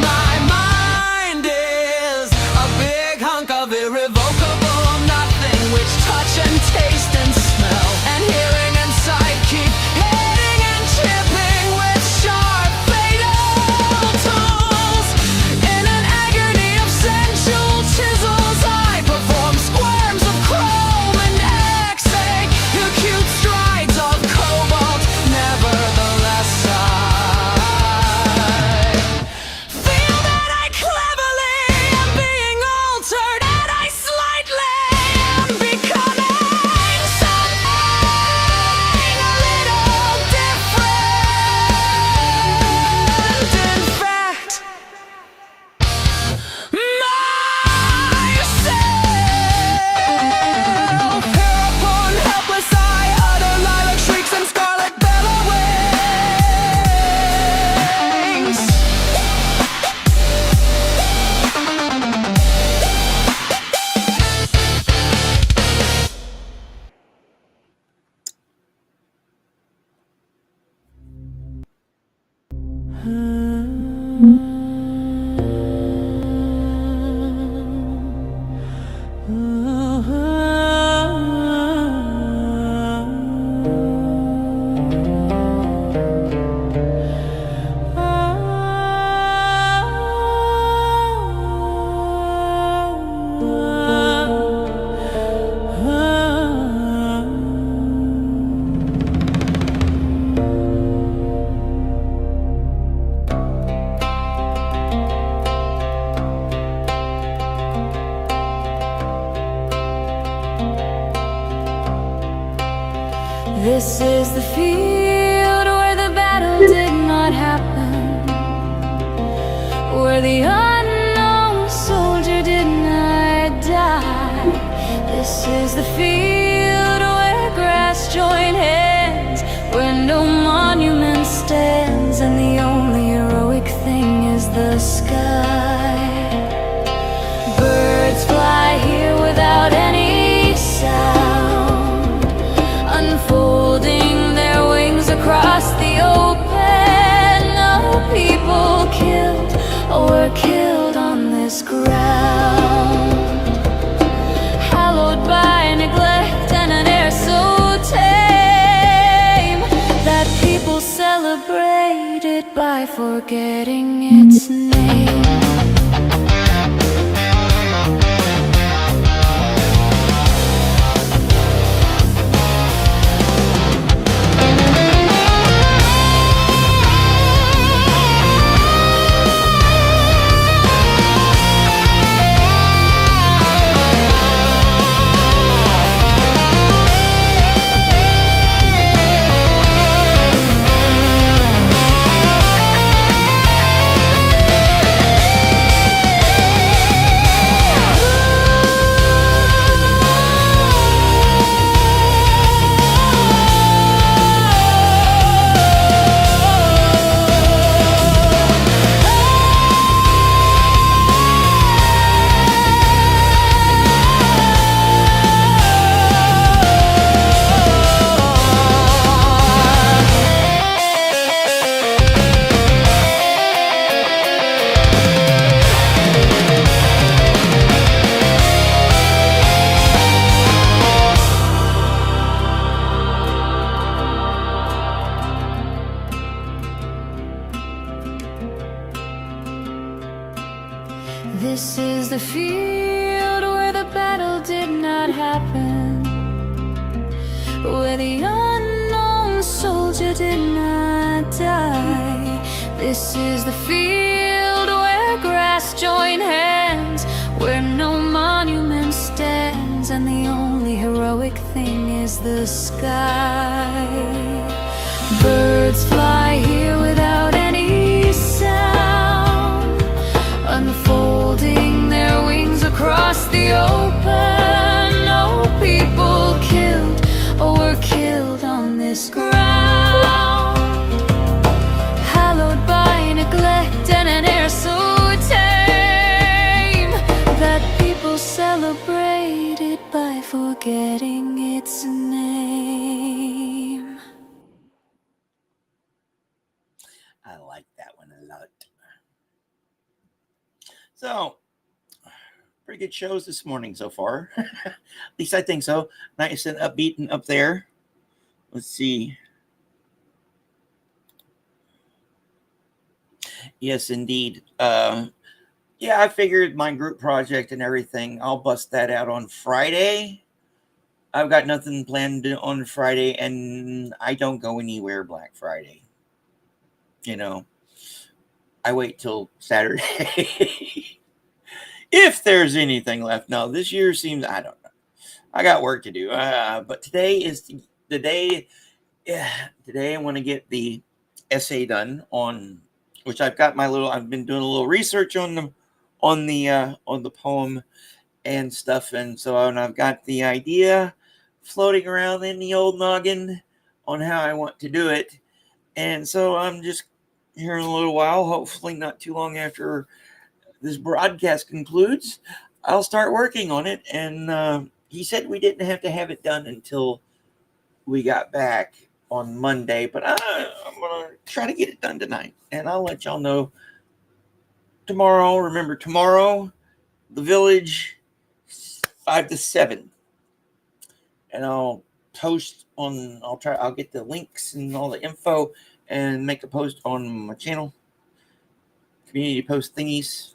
My mind is a big hunk of irrevocable nothing, which touch and taste and smell and hearing and sight keep hitting and chipping with sharp fatal tools. In an agony of sensual chisels, I perform squirms of chrome and X-ray, acute strides of cobalt. Nevertheless, I feel that I cleverly am being altered, and I slightly am becoming something a little different. In fact, myself, hereupon helpless I utter lilac shrieks and scarlet bellowings. were killed on this ground, hallowed by neglect and an air so tame that people celebrate it by forgetting its name. This is the field where the battle did not happen, where the unknown soldier did not die. This is the field where grass join hands, where no monument stands, and the only heroic thing is the sky. Birds fly here without any sound, unfolding their wings across the open. No people killed or were killed on this ground, hallowed by neglect and an air so tame that people celebrate it by forgetting its name. I like that one a lot. So, pretty good shows this morning so far. At least I think so. Nice and upbeat and up there. Let's see. Yes, indeed. Yeah, I figured my group project and everything, I'll bust that out on Friday. I've got nothing planned on Friday, and I don't go anywhere Black Friday. You know, I wait till Saturday. If there's anything left. No, this year seems, I don't know. I got work to do. But today is the day. Yeah, today I want to get the essay done on, which I've got I've been doing a little research on the poem and stuff. And so I've got the idea floating around in the old noggin on how I want to do it. And so I'm just here in a little while, hopefully not too long after this broadcast concludes, I'll start working on it. And he said we didn't have to have it done until we got back on Monday, but I'm going to try to get it done tonight. And I'll let y'all know tomorrow. Remember, tomorrow, the village, 5 to 7. And I'll post on, I'll get the links and all the info and make a post on my channel, community post thingies,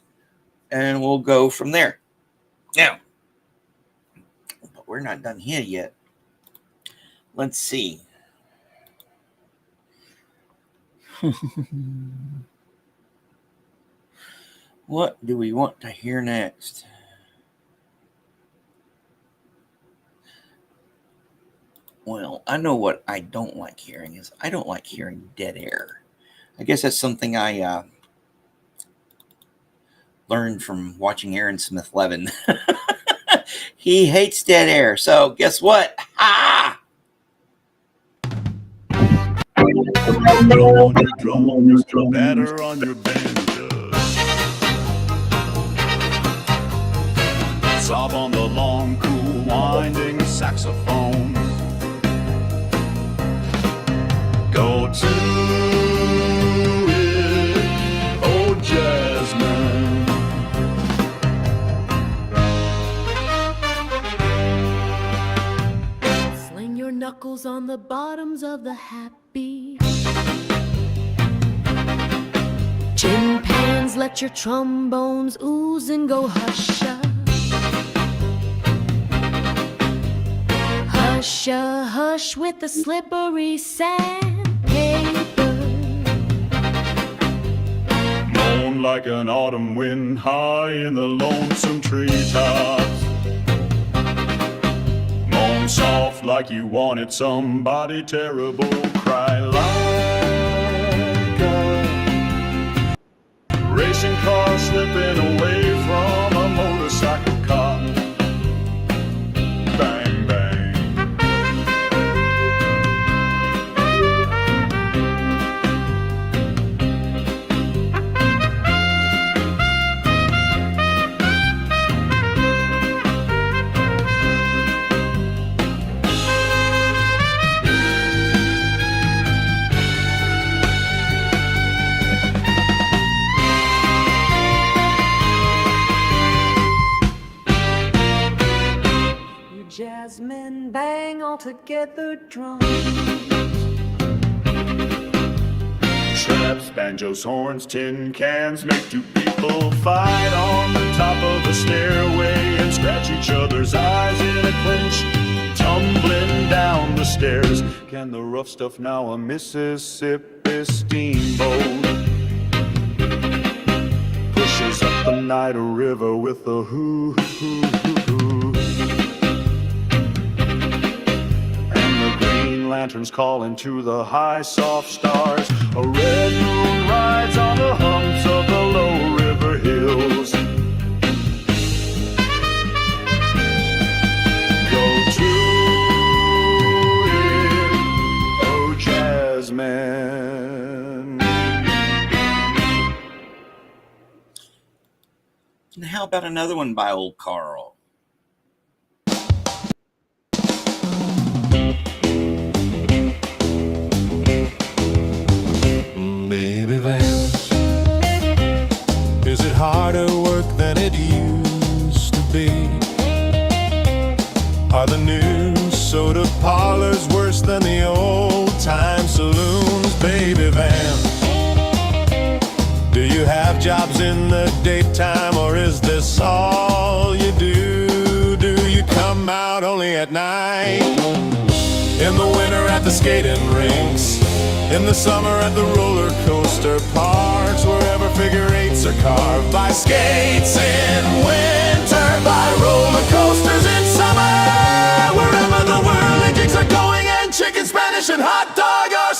and we'll go from there. Now, but we're not done here yet. Let's see. What do we want to hear next? Well, I know what I don't like hearing is I don't like hearing dead air. I guess that's something I learned from watching Aaron Smith-Levin. He hates dead air. So guess what? Ha! Drum on your drum, batter on your banjo. Sob on the long, cool, winding saxophone. Go to it, oh Jasmine. knuckles on the bottoms of the happy. Tin pans, let your trombones ooze and go hush-a. Hush-a, hush with the slippery sandpaper. Moan like an autumn wind high in the lonesome treetops. Moan soft like you wanted somebody terrible. Cry like a racing car slipping away from a motorcycle cop. Bang, bang. Jazzmen bang all together drums. Traps, banjos, horns, tin cans make two people fight on the top of a stairway and scratch each other's eyes in a clinch, tumbling down the stairs. Can the rough stuff now a Mississippi steamboat pushes up the night river with a hoo-hoo-hoo-hoo. Lanterns calling to the high soft stars. A red moon rides on the humps of the low river hills. Go to it, oh jazzman. And how about another one by old Carl? Baby Van, is it harder work than it used to be? Are the new soda parlors worse than the old-time saloons? Baby Van, do you have jobs in the daytime, or is this all you do? Do you come out only at night? In the winter at the skating rinks, in the summer at the roller coaster parks, wherever figure eights are carved by skates in winter, by roller coasters in summer, wherever the whirly jigs are going and chicken, Spanish, and hot dog are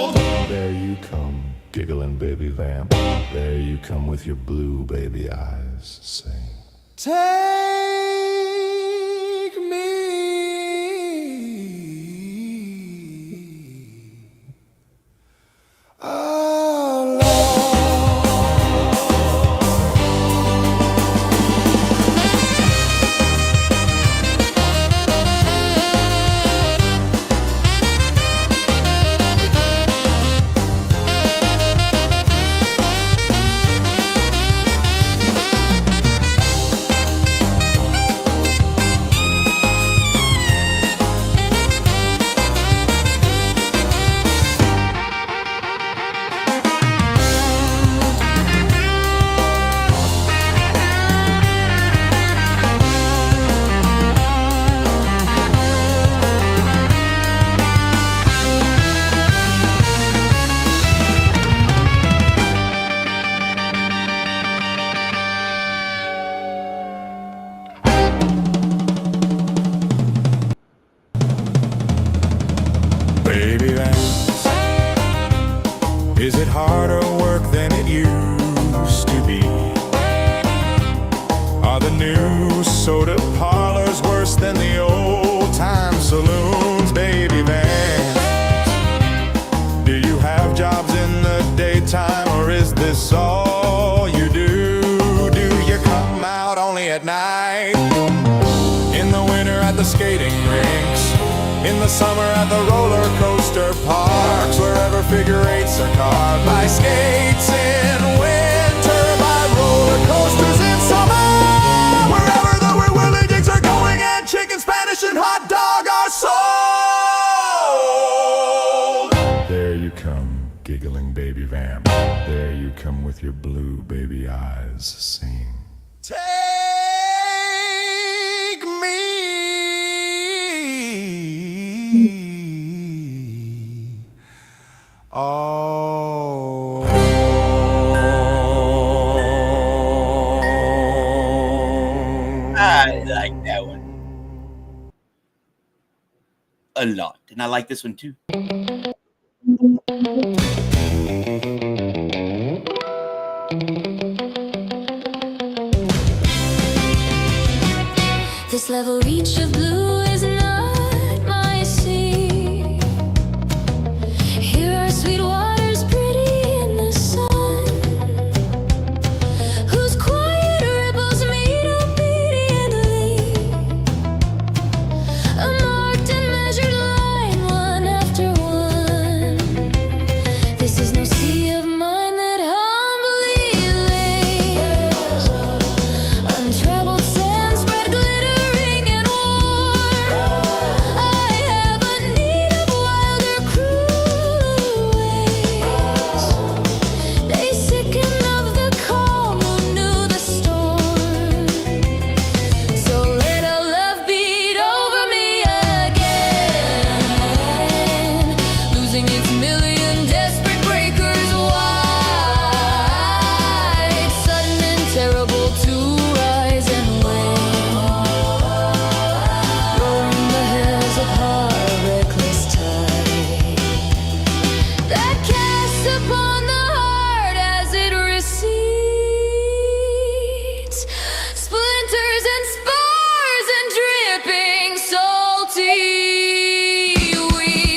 sold. There you come, giggling baby vamp. There you come with your blue baby eyes. Sing. Take me. Is it harder work than it used to be? Are the new soda parlors worse than the old-time saloons, baby Van? Do you have jobs in the daytime, or is this all you do? Do you come out only at night? In the winter at the skating rinks, in the summer at the roller coaster parks, wherever figure eights are carved by skates in winter, by roller coasters in summer, wherever the whirly jigs are going and chicken, Spanish, and come, giggling baby vamp. There you come with your blue baby eyes. Sing. Take me oh. I like that one a lot, and I like this one too. This level reach of blue is not my sea. Here are sweet waters pretty in the sun, whose quiet ripples meet obediently, a marked and measured line, one after one. This is no sea of mine that humbly lays untraveled sand spread glittering and warm. I have a need of wilder, crueler ways. They sicken of the calm who knew the storm. So let our love beat over me again, losing its million desperate breakers wide, sudden and terrible to rise and wane, roaring the hills upon a reckless tide that casts upon the heart as it recedes splinters and spars and dripping salty weed.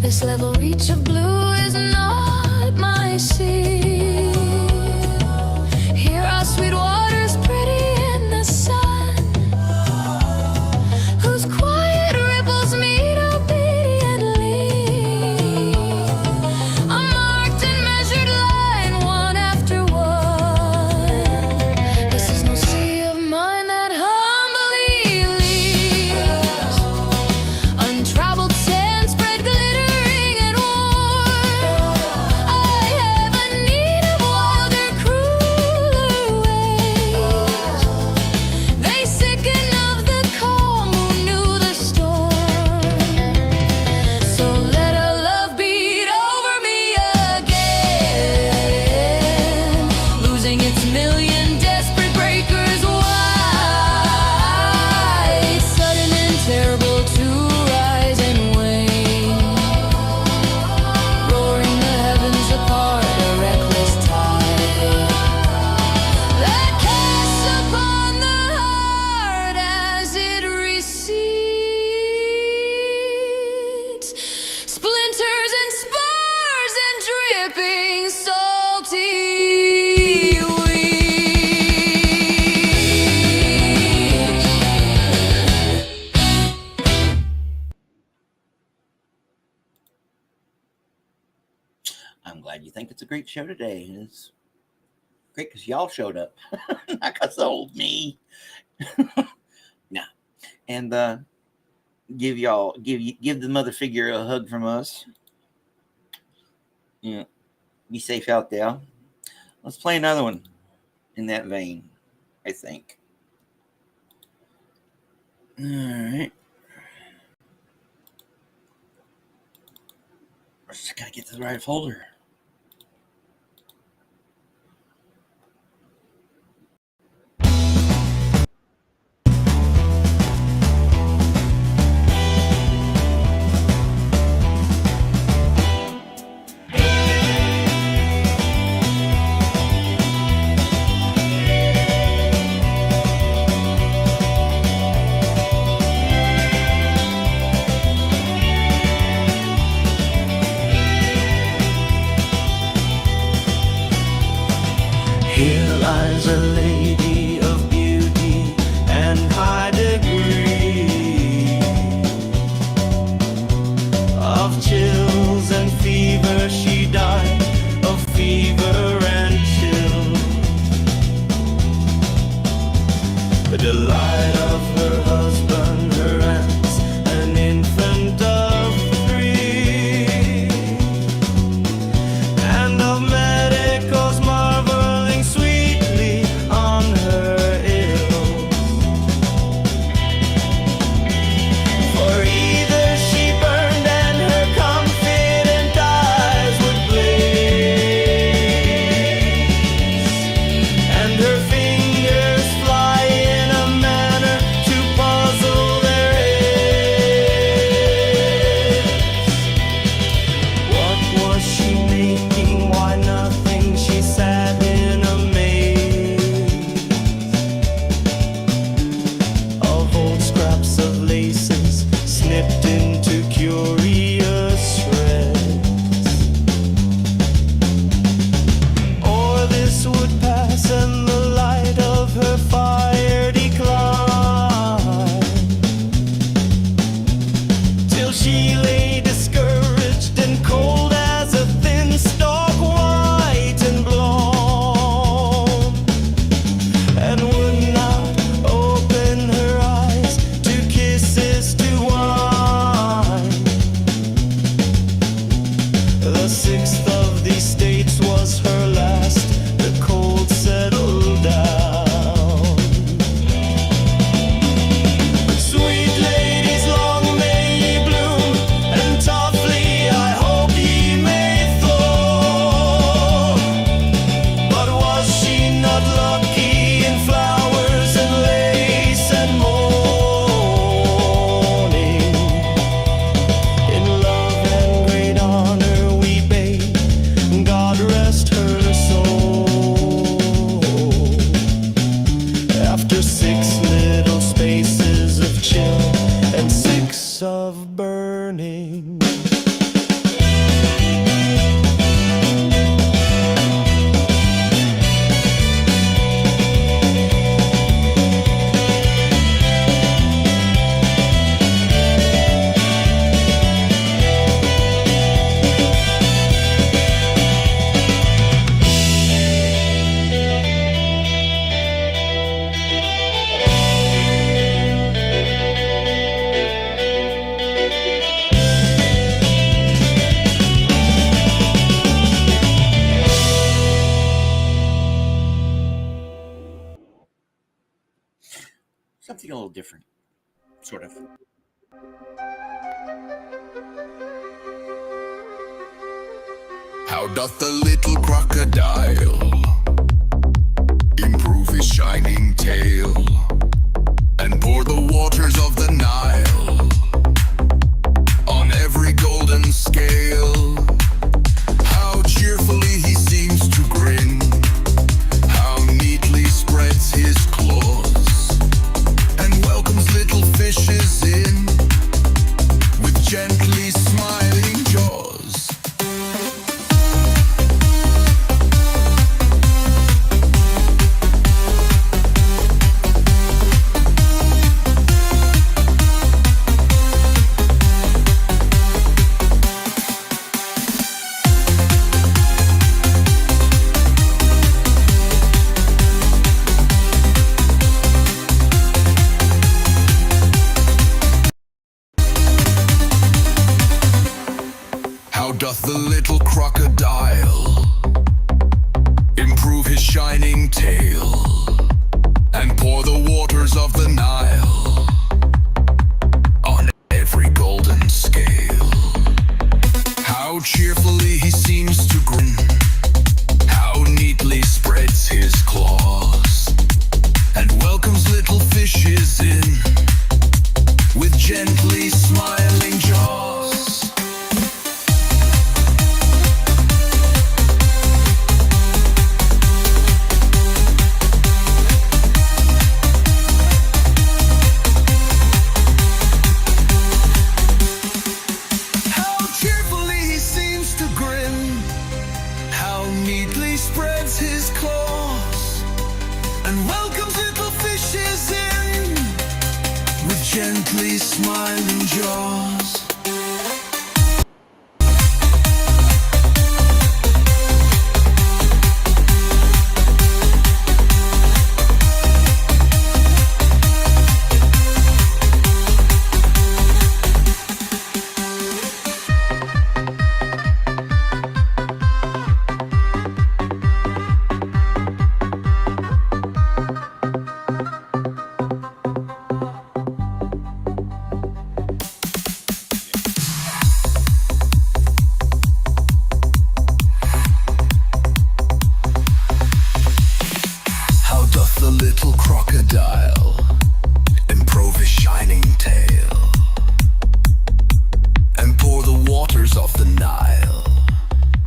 This level reach of blue is not my sea. Here are sweet waters pretty in the sun, whose quiet ripples meet obediently, a marked and measured line, one after one. This is no sea of mine that humbly leaves untraveled sand spread glittering and warm. I have a need of wilder, crueler ways. They sicken of the calm who knew the storm. So let our love beat over me again, losing its million desperate breakers wide, sudden and terrible to rise and wane, roaring the heavens apart, a reckless tide that casts upon the heart as it recedes splinters and spars and dripping salty weed. I'm glad you think it's a great show today. It's great because y'all showed up, not because of old me. No, and give the mother figure a hug from us. Yeah, be safe out there. Let's play another one in that vein, I think. All right. Just gotta get to the right folder. different, sort of. How doth the little crocodile improve his shining tail and pour the waters of the Nile on every golden scale? How cheerfully he seems to grin, how neatly spreads his claws and welcomes little fishes in with gently smiling jaws. How doth the little crocodile improve his shining tail and pour the waters of the Nile on every golden scale? How cheerfully he seems to grin, how neatly spreads his claws and welcomes little fishes in with gently smiling jaws. Neatly spreads his claws and welcomes little fishes in with gently smiling jaws. The little crocodile improve his shining tail and pour the waters of the Nile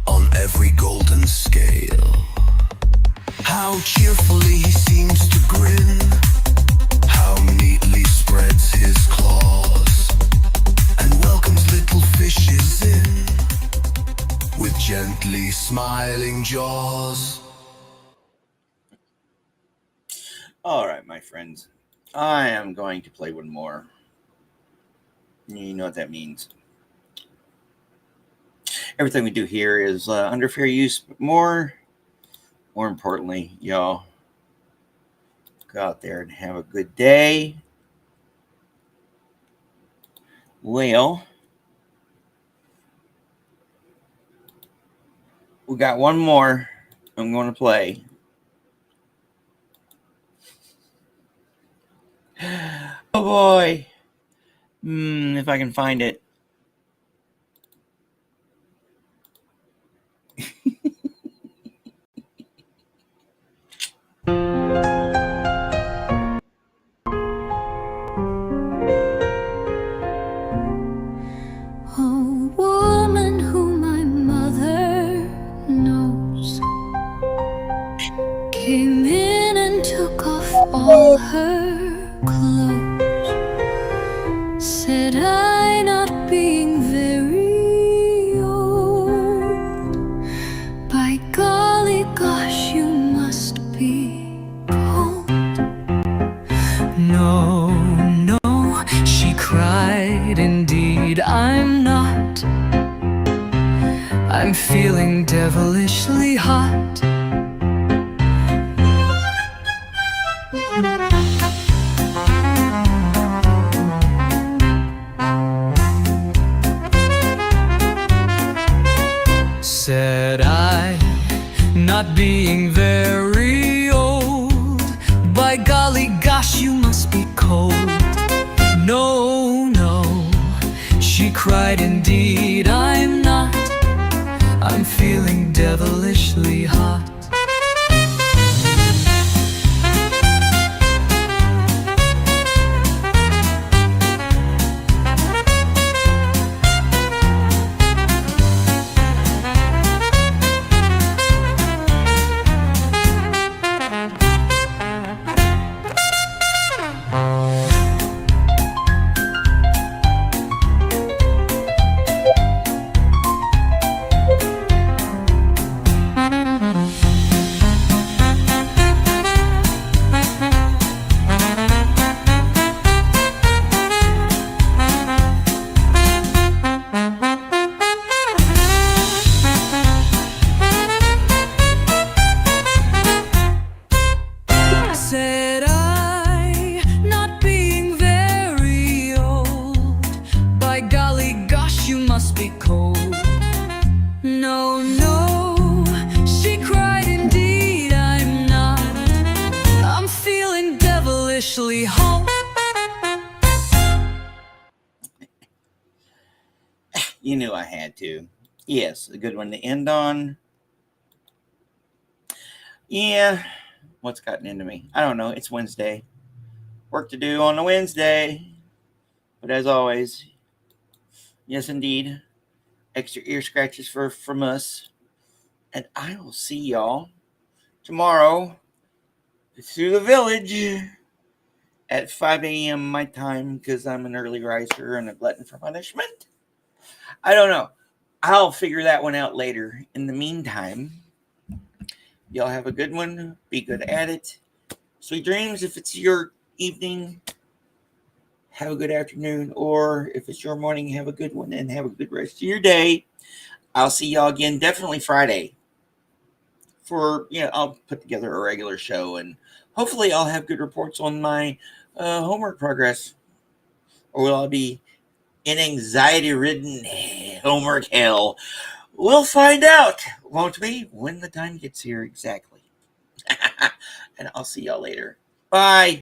on every golden scale. How cheerfully he seems to grin, how neatly spreads his claws and welcomes little fishes in with gently smiling jaws. All right, my friends, I am going to play one more. You know what that means. Everything we do here is under fair use, but more importantly, y'all, go out there and have a good day. Well, we got one more I'm going to play. Oh boy. If I can find it. A woman who my mother knows came in and took off all her clothes. Said I, not being very old, by golly gosh, you must be cold. No, no, she cried, indeed I'm not. I'm feeling devilishly hot. Said I, not being very old, by golly gosh, you must be cold. cried, indeed I'm not. I'm feeling devilishly hot. Said I, not being very old, by golly gosh, you must be cold. No, no, she cried, indeed I'm not. I'm feeling devilishly hot. You knew I had to. Yes, a good one to end on. Yeah, what's gotten into me? I don't know. It's Wednesday. Work to do on a Wednesday. But as always, yes, indeed, extra ear scratches from us. And I will see y'all tomorrow through the village at 5 a.m. my time because I'm an early riser and a glutton for punishment. I don't know. I'll figure that one out later. In the meantime, y'all have a good one. Be good at it. Sweet dreams if it's your evening. Have a good afternoon. Or if it's your morning, have a good one and have a good rest of your day. I'll see y'all again definitely Friday. I'll put together a regular show and hopefully I'll have good reports on my homework progress. Or will I be in anxiety-ridden homework hell? We'll find out, won't we? When the time gets here exactly. And I'll see y'all later. Bye.